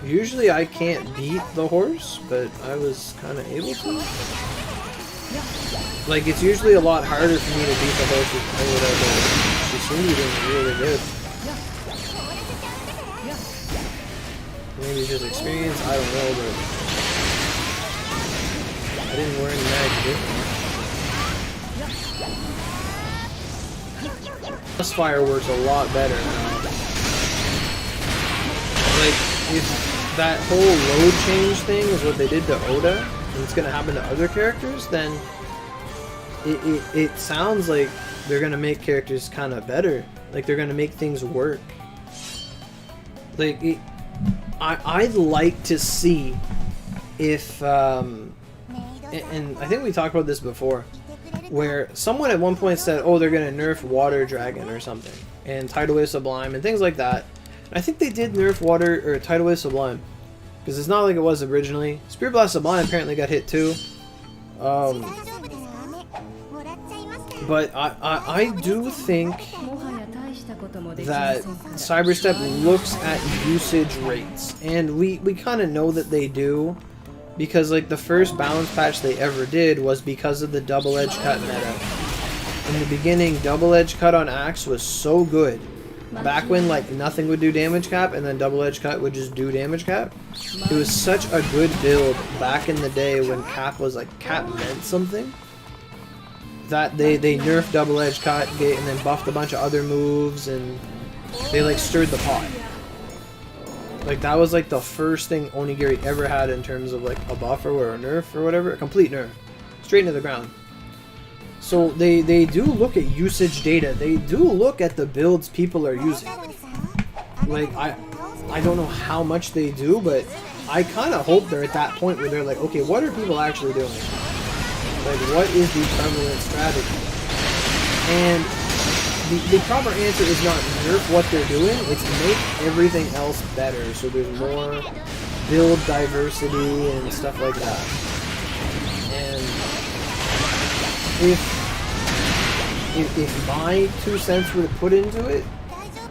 usually I can't beat the horse, but I was kind of able to. Like, it's usually a lot harder for me to beat the horse with Oda, but she seemed to be doing really good. Maybe it's just experience, I don't know, but I didn't wear any magic. Fire works a lot better now. Like, if that whole load change thing is what they did to Oda, and it's gonna happen to other characters, then it sounds like they're gonna make characters kind of better. Like they're gonna make things work. Like I'd like to see if and I think we talked about this before, where someone at one point said, oh, they're gonna nerf Water Dragon or something, and Tidal Wave Sublime and things like that. And I think they did nerf Water or Tidal Wave Sublime, because it's not like it was originally. Spirit Blast Sublime apparently got hit too. But I do think that Cyberstep looks at usage rates, and we kind of know that they do, because like the first balance patch they ever did was because of the double edge cut meta. In the beginning, double edge cut on Axe was so good. Back when like nothing would do damage cap and then double edge cut would just do damage cap. It was such a good build back in the day when cap was like cap meant something, that they nerfed double edge cut and then buffed a bunch of other moves, and they like stirred the pot. Like that was like the first thing Onigiri ever had in terms of like a buff or a nerf or whatever, a complete nerf, straight into the ground. So they do look at usage data. They do look at the builds people are using. Like I don't know how much they do, but I kind of hope they're at that point where they're like, okay, what are people actually doing? Like, what is the prevalent strategy? And the proper answer is not nerf what they're doing, it's make everything else better, so there's more build diversity and stuff like that. And if my 2 cents were to put into it,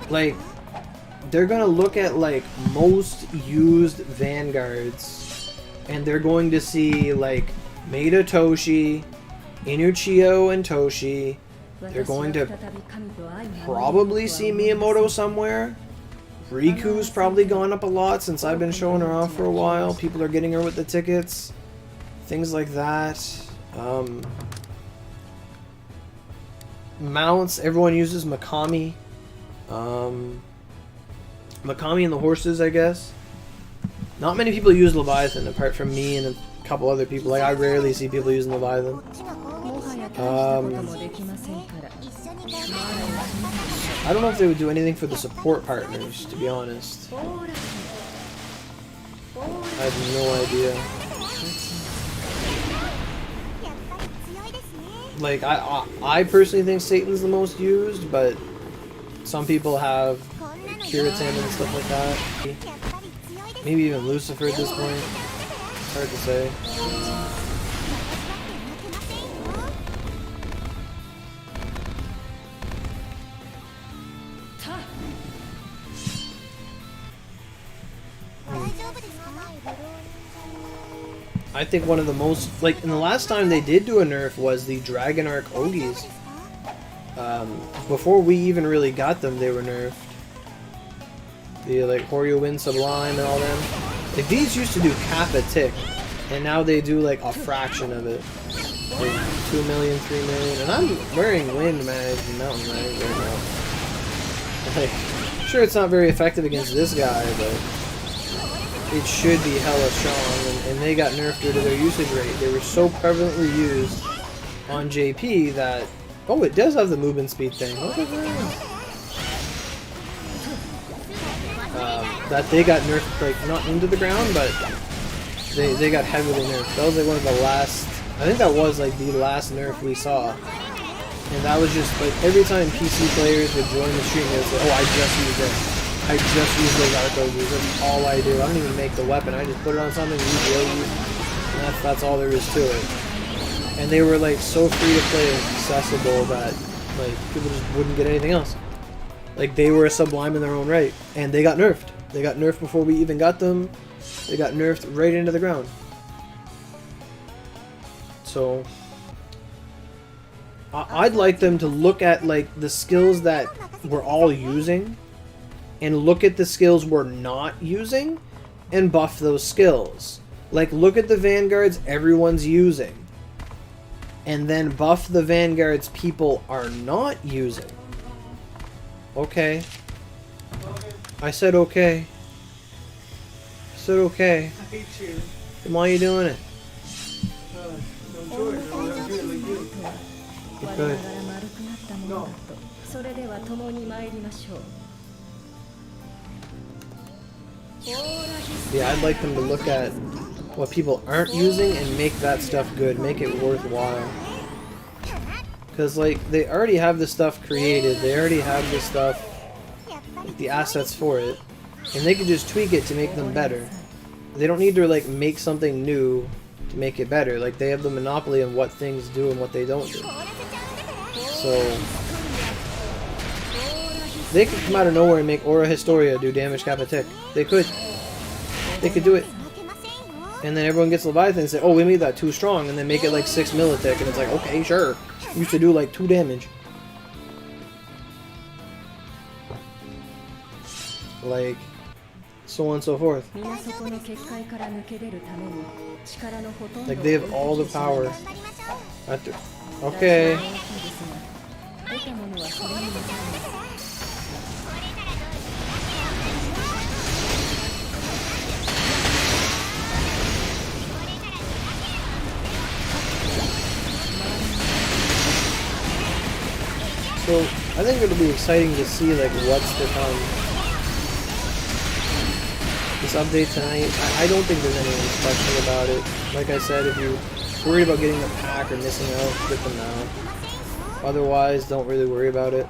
like, they're gonna look at like most used vanguards, and they're going to see like Maida Toshi, Inuchio and Toshi. They're going to probably see Miyamoto somewhere. Riku's probably gone up a lot since I've been showing her off for a while. People are getting her with the tickets. Things like that. Mounts, everyone uses Makami. Makami and the horses, I guess. Not many people use Leviathan apart from me and a couple other people. Like, I rarely see people using Leviathan. I don't know if they would do anything for the support partners, to be honest. I have no idea. Like, I personally think Satan's the most used, but some people have Kiritan and stuff like that. Maybe even Lucifer at this point. It's hard to say. I think one of the most, like, and the last time they did do a nerf was the Dragon Arc Ogis. Before we even really got them, they were nerfed. The, like, Horyo Wind Sublime and all them. Like, these used to do cap a tick, and now they do, like, a fraction of it. Like, 2 million, 3 million, and I'm wearing Wind Mag and Mountain Mag right now. Like, sure, it's not very effective against this guy, but it should be hella strong, and they got nerfed due to their usage rate. They were so prevalently used on JP that... Oh, it does have the movement speed thing. Look at that. That they got nerfed, like, not into the ground, but they got heavily nerfed. That was like one of the last... I think that was like the last nerf we saw. And that was just like every time PC players would join the stream, they would say, oh, I just used this. I just use those Arcos. That's all I do. I don't even make the weapon. I just put it on something, use the Ogis, and that's all there is to it. And they were like so free to play and accessible that like people just wouldn't get anything else. Like they were a Sublime in their own right, and they got nerfed. They got nerfed before we even got them. They got nerfed right into the ground. So I'd like them to look at like the skills that we're all using, and look at the skills we're not using, and buff those skills. Like, look at the vanguards everyone's using, and then buff the vanguards people are not using. Okay. I said okay. I said okay. I hate you. Then why are you doing it? No choice. I'm gonna do it like you. You could. それでは共に参りましょう。Yeah, I'd like them to look at what people aren't using and make that stuff good, make it worthwhile. Because, like, they already have the stuff created, they already have the stuff, the assets for it, and they can just tweak it to make them better. They don't need to, like, make something new to make it better. Like, they have the monopoly on what things do and what they don't do. So, they could come out of nowhere and make Aura Historia do damage cap a tick. They could. They could do it. And then everyone gets Leviathan and say, oh, we made that too strong, and then make it like 6 militick, and it's like, okay, sure. Used to do like 2 damage. Like, so on and so forth. Like, they have all the power. Okay. So, I think it'll be exciting to see, like, what's to come. This update tonight, I don't think there's anything special about it. Like I said, if you're worried about getting the pack or missing out, get them now. Otherwise, don't really worry about it.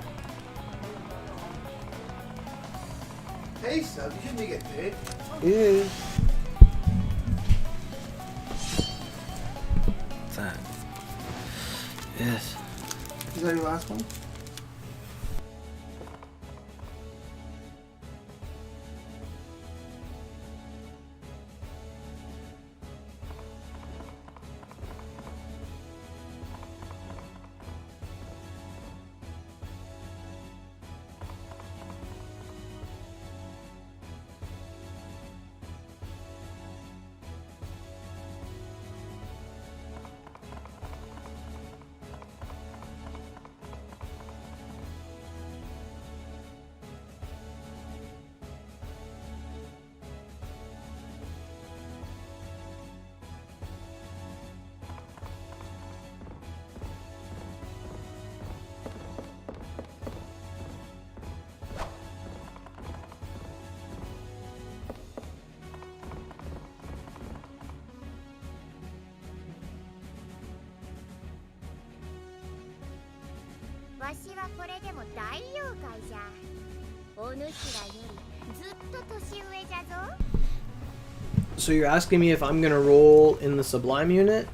Hey, sub, you shouldn't get paid. Yeah. What's that? Yes. Is that your last one? So you're asking me if I'm gonna roll in the Sublime unit?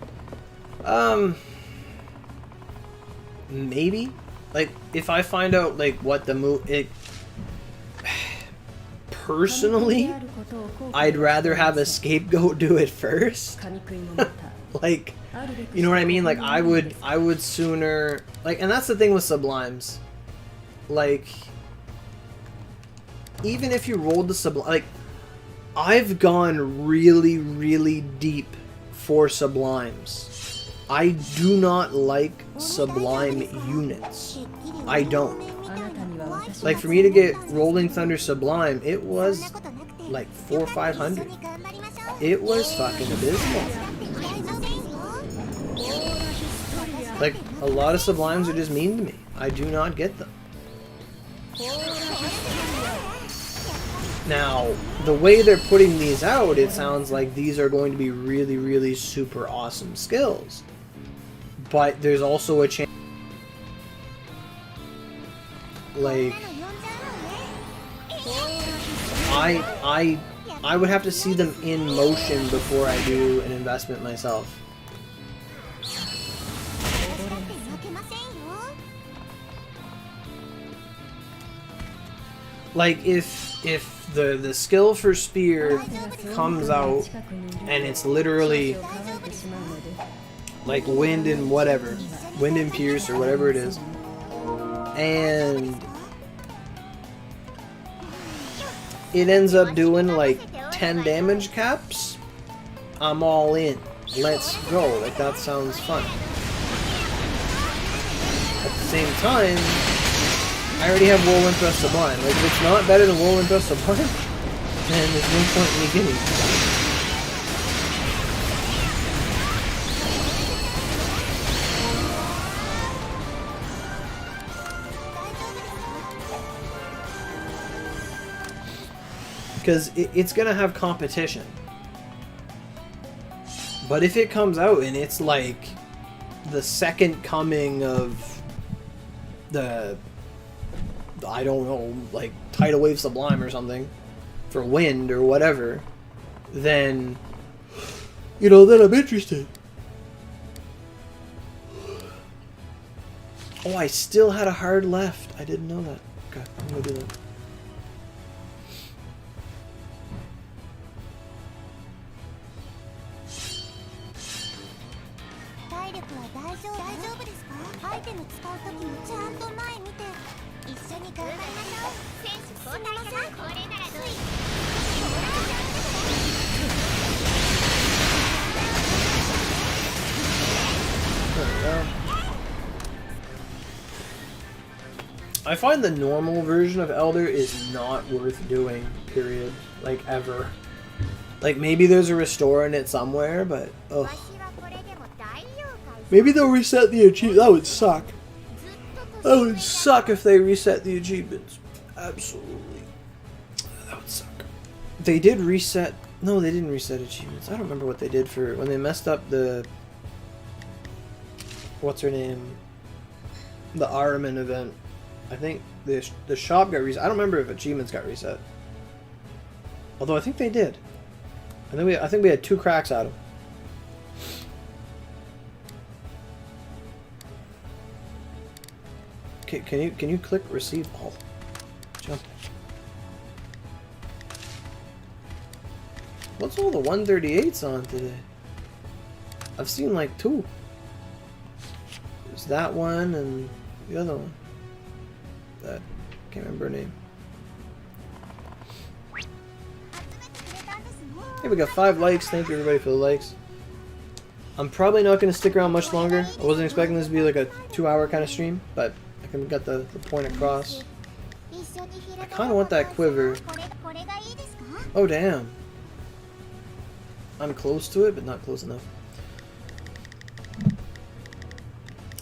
Maybe. Like, if I find out, like, what the move... Personally, I'd rather have a scapegoat do it first. Like, you know what I mean? Like, I would sooner... Like, and that's the thing with Sublimes. Like, even if you rolled the Sublime... Like, I've gone really, really deep for Sublimes. I do not like Sublime units. I don't. Like, for me to get Rolling Thunder Sublime, it was like 400 or 500. It was fucking abysmal. Like, a lot of Sublimes are just mean to me. I do not get them. Now, the way they're putting these out, it sounds like these are going to be really, really super awesome skills. But there's also a chance... Like... I would have to see them in motion before I do an investment myself. Like, if the skill for Spear comes out and it's literally like Wind and whatever, Wind and Pierce or whatever it is, and it ends up doing like 10 damage caps, I'm all in. Let's go. Like, that sounds fun. At the same time, I already have Whirlwind Thrust Sublime. Like, if it's not better than Whirlwind Thrust Sublime, then there's no point in me getting it. because it's gonna have competition. But if it comes out and it's like the second coming of the, I don't know, like Tidal Wave Sublime or something for wind or whatever, then, you know, then I'm interested. Oh, I still had a hard left. I didn't know that. Okay, I'm gonna do that. I find the normal version of Elder is not worth doing, period. Like, ever. Like, maybe there's a restore in it somewhere, but, ugh. Maybe they'll reset the achievement. That would suck. That would suck if they reset the achievements. Absolutely. That would suck. They did reset... No, they didn't reset achievements. I don't remember what they did for... When they messed up the... What's her name? The Araman event. I think the shop got reset. I don't remember if achievements got reset. Although I think they did. I think we had 2 cracks at them. Okay, can you click receive all? Jump. What's all the 138s on today? I've seen like 2. There's that one and the other one. That can't remember her name. Hey, we got 5 likes. Thank you everybody for the likes. I'm probably not going to stick around much longer. I wasn't expecting this to be like a 2-hour kind of stream, but I can get the point across. I kind of want that quiver. Oh damn. I'm close to it, but not close enough.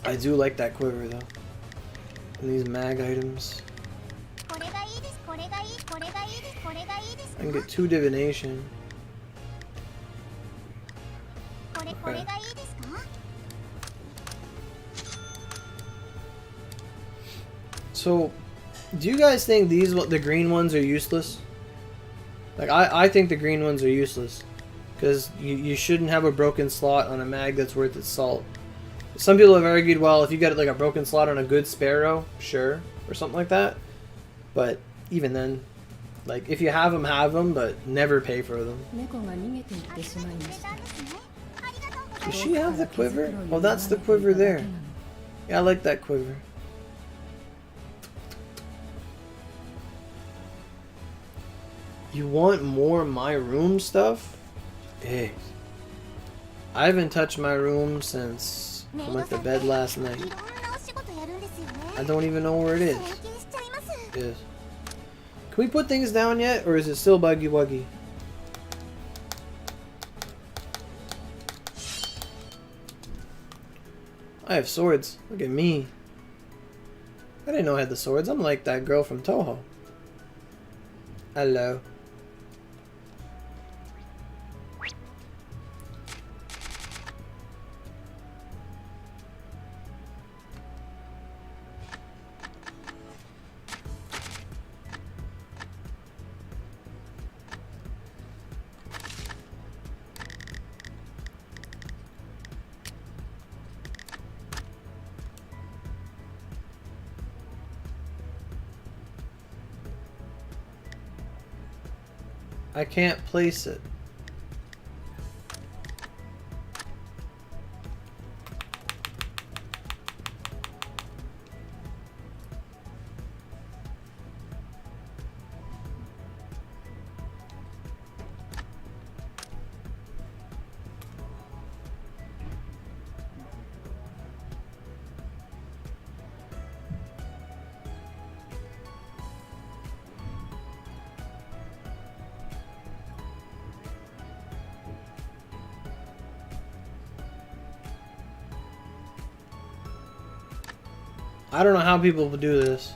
I do like that quiver though. And these mag items. I can get 2 divination. Okay. So, do you guys think the green ones are useless? Like, I think the green ones are useless. Because you shouldn't have a broken slot on a mag that's worth its salt. Some people have argued, well, if you get like a broken slot on a good sparrow, sure, or something like that. But even then, like, if you have them, but never pay for them. Does she have the quiver? Oh, that's the quiver there. Yeah, I like that quiver. You want more my room stuff? Hey. I haven't touched my room since I went to bed last night. I don't even know where it is. Yes. Can we put things down yet, or is it still buggy wuggy? I have swords. Look at me. I didn't know I had the swords. I'm like that girl from Toho. Hello. I can't place it. I don't know how people do this.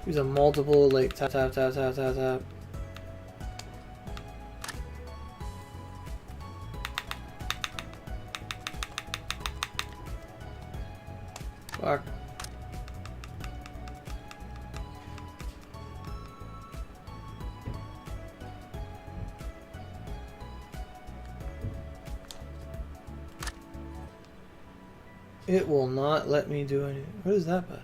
Use a multiple, like, tap, tap, tap, tap, tap, tap. Fuck. It will not let me do anything. What is that button?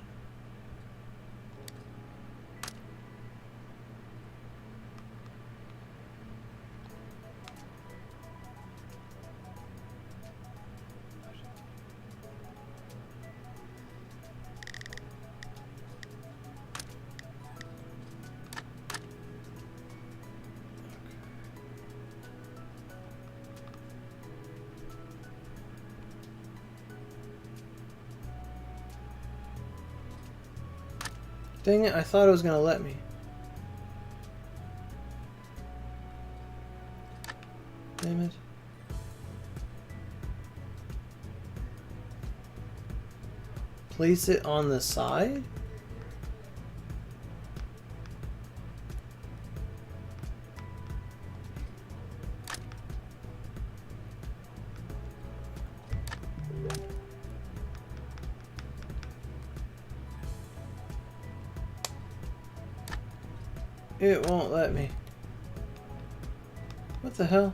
Dang it, I thought it was gonna let me. Damn it. Place it on the side? It won't let me. What the hell?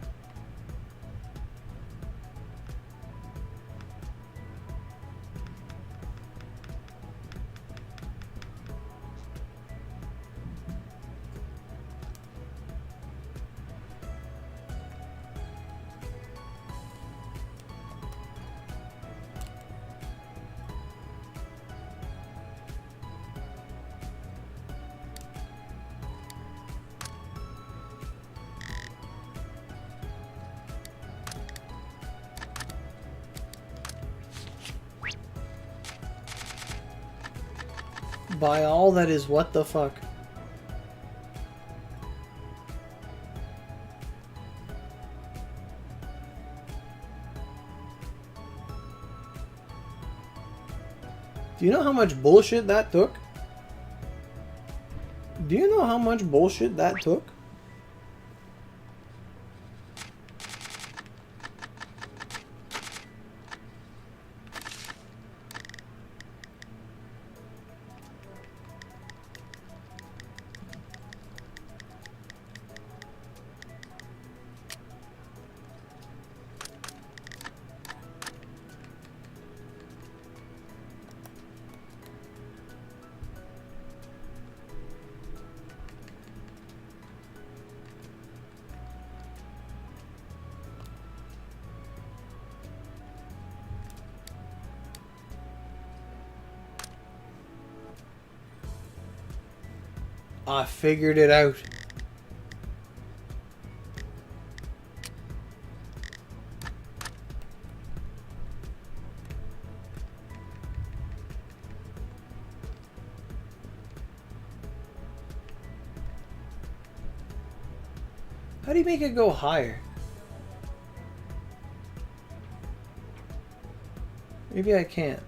By all that is, what the fuck? Do you know how much bullshit that took? Do you know how much bullshit that took? I figured it out. How do you make it go higher? Maybe I can't.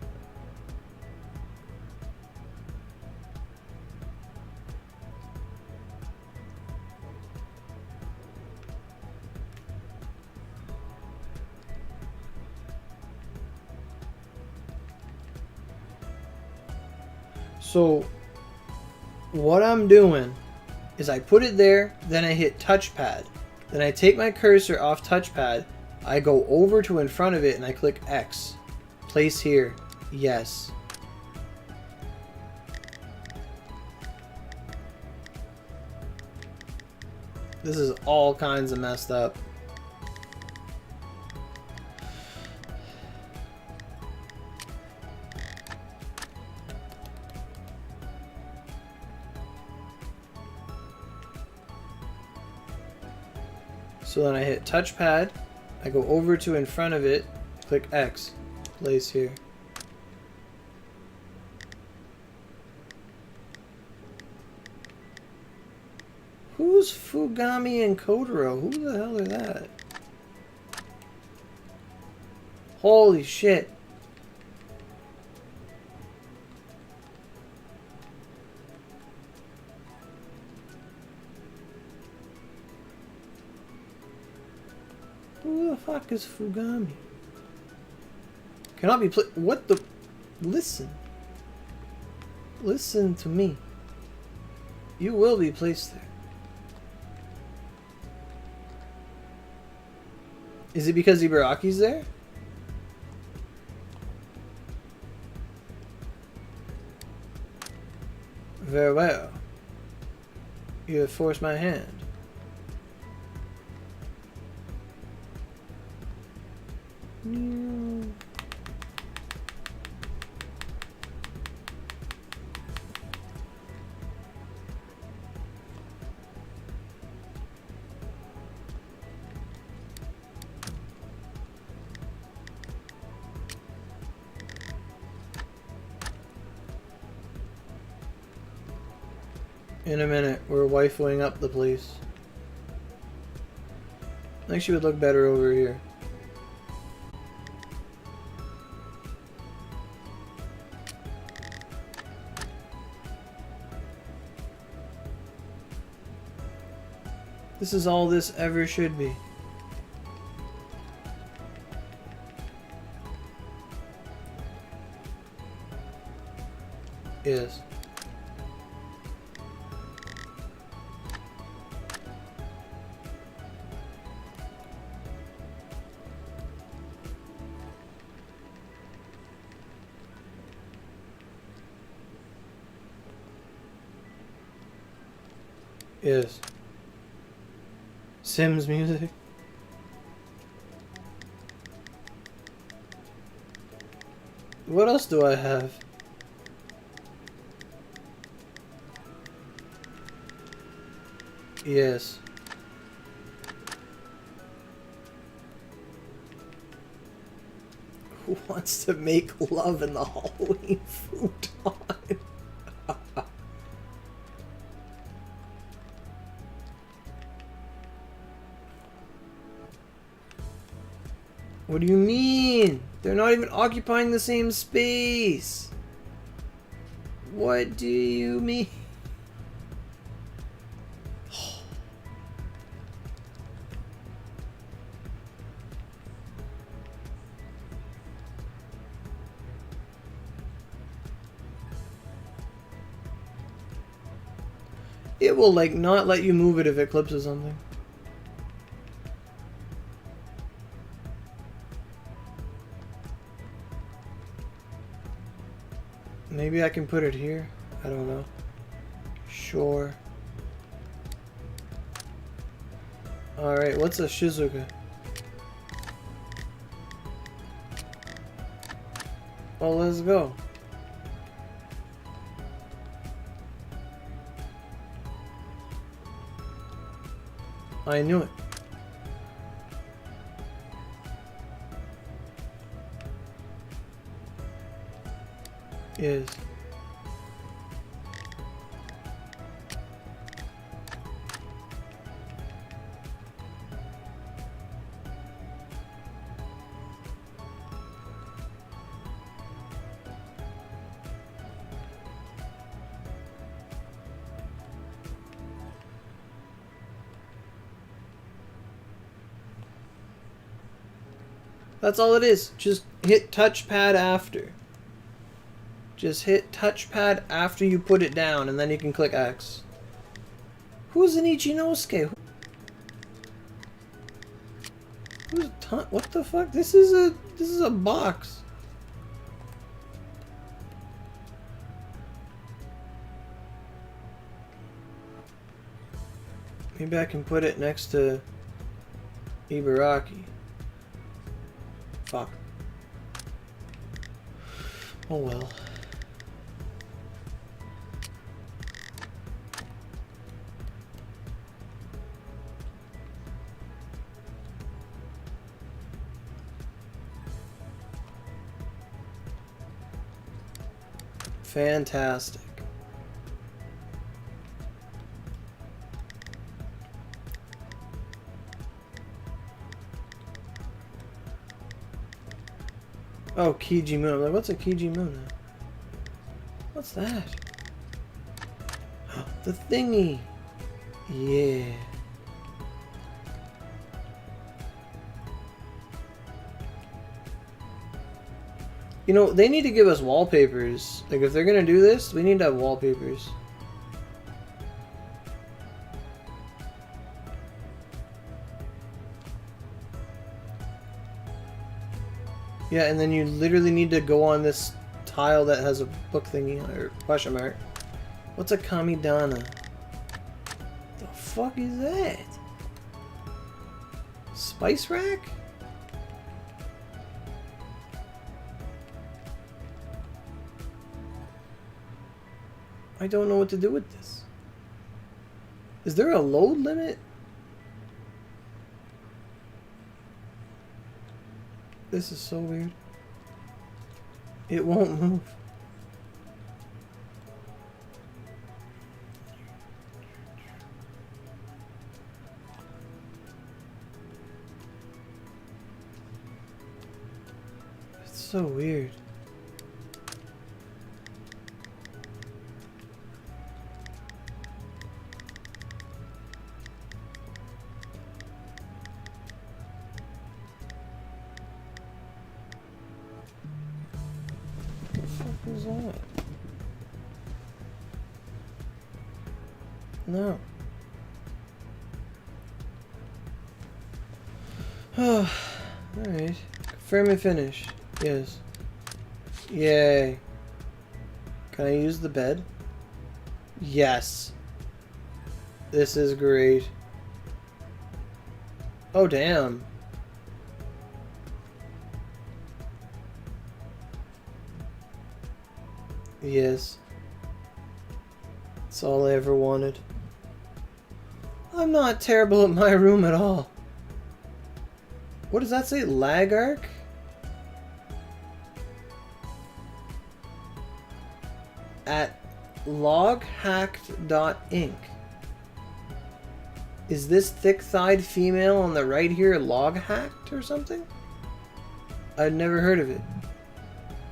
So what I'm doing is I put it there, then I hit touchpad. Then I take my cursor off touchpad, I go over to in front of it and I click X. Place here. Yes. This is all kinds of messed up. So then I hit touchpad, I go over to in front of it, click X, place here. Who's Fugami and Kotaro? Who the hell are that? Holy shit. fuck is Fugami? Cannot be what the? Listen. Listen to me. You will be placed there. Is it because Ibaraki's there? Very well. You have forced my hand. No. In a minute, we're waifuing up the place. I think she would look better over here. This is all this ever should be. Yes. Yes. Sims music. What else do I have? Yes. Who wants to make love in the Halloween futon? What do you mean? They're not even occupying the same space. What do you mean? It will like not let you move it if it clips or something. Maybe I can put it here. I don't know. Sure. Alright, what's a Shizuka? Well, let's go. I knew it. Is. That's all it is. Just hit touchpad after. Just hit touchpad after you put it down, and then you can click X. Who's an Ichinosuke? Who's what the fuck? This is a box. Maybe I can put it next to Ibaraki. Fuck. Oh well. Fantastic. Oh, Kiji Moon. I'm like, what's a Kiji Moon now? What's that? The thingy. Yeah. You know, they need to give us wallpapers. Like, if they're gonna do this, we need to have wallpapers. Yeah, and then you literally need to go on this tile that has a book thingy or question mark. What's a Kamidana? The fuck is that? Spice rack? I don't know what to do with this. Is there a load limit? This is so weird. It won't move. It's so weird. What is that? No. Oh, alright. Confirm and finish. Yes. Yay. Can I use the bed? Yes. This is great. Oh, damn. Yes. That's all I ever wanted. I'm not terrible at my room at all. What does that say? Lag arc? At loghacked.inc. Is this thick-thighed female on the right here log hacked or something? I'd never heard of it.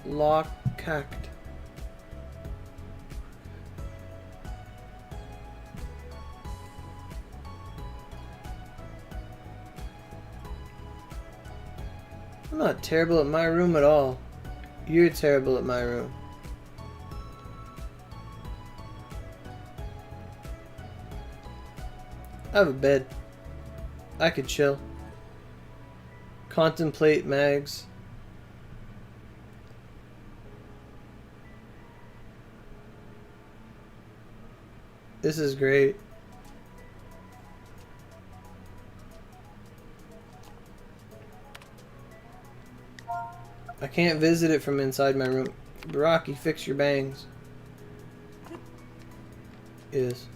Log hacked. I'm not terrible at my room at all. You're terrible at my room. I have a bed. I could chill. Contemplate mags. This is great. I can't visit it from inside my room. Baraki, fix your bangs. Yes.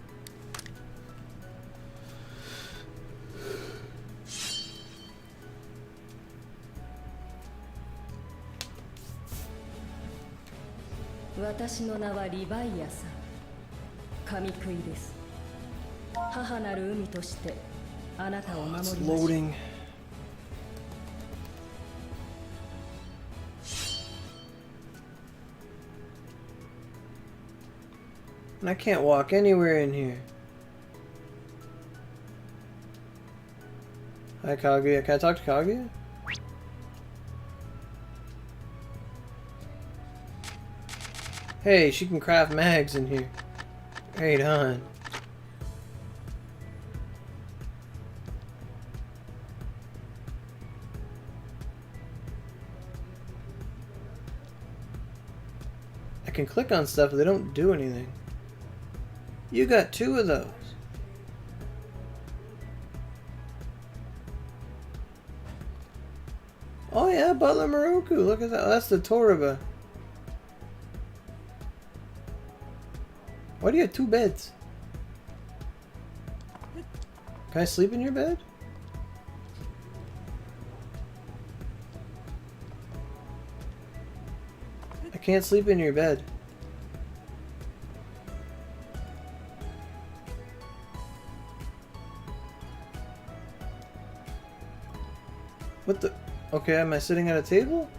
私の名はリヴァイアさん。神食いです。母なる海としてあなたを守りました。Loading. And I can't walk anywhere in here. Hi, Kaguya. Can I talk to Kaguya? Hey, she can craft mags in here. Right on. I can click on stuff, but they don't do anything. You got 2 of those. Oh yeah, Butler Moroku. Look at that. Oh, that's the Toraba. Why do you have 2 beds? Can I sleep in your bed? I can't sleep in your bed. What the? Okay, am I sitting at a table?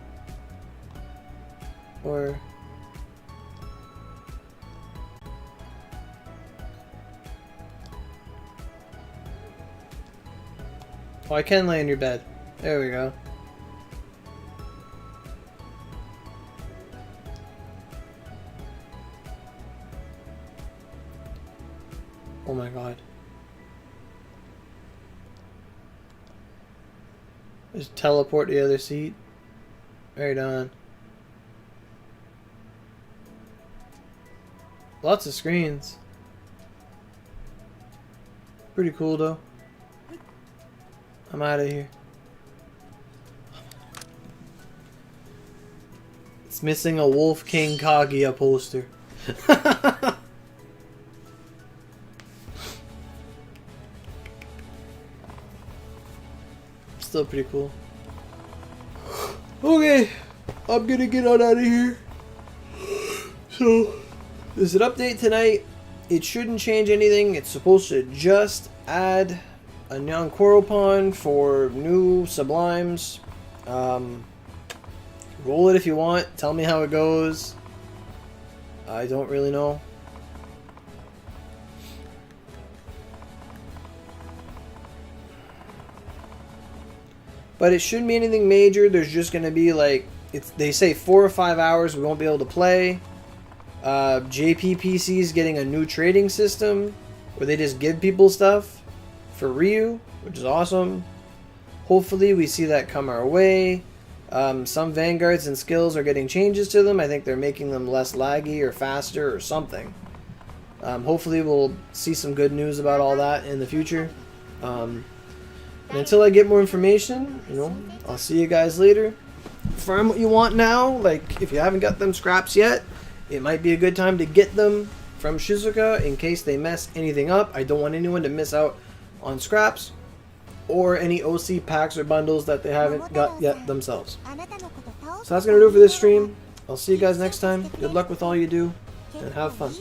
Or... Oh, I can lay in your bed. There we go. Oh my god. Just teleport to the other seat. Right on. Lots of screens. Pretty cool though. I'm out of here. It's missing a Wolf King Kaguya poster. Still pretty cool. Okay, I'm gonna get on out of here. So, there's an update tonight. It shouldn't change anything. It's supposed to just add a Nyankoropon for new Sublimes. Roll it if you want. Tell me how it goes. I don't really know. But it shouldn't be anything major. There's just going to be like, they say 4 or 5 hours we won't be able to play. JPPC is getting a new trading system where they just give people stuff for Ryu, which is awesome. Hopefully we see that come our way. Some vanguards and skills are getting changes to them. I think they're making them less laggy or faster or something. Hopefully we'll see some good news about all that in the future. And until I get more information, you know, I'll see you guys later. Farm what you want now. Like, if you haven't got them scraps yet, it might be a good time to get them from Shizuka in case they mess anything up. I don't want anyone to miss out on scraps or any OC packs or bundles that they haven't got yet themselves. So that's going to do it for this stream. I'll see you guys next time. Good luck with all you do, and have fun.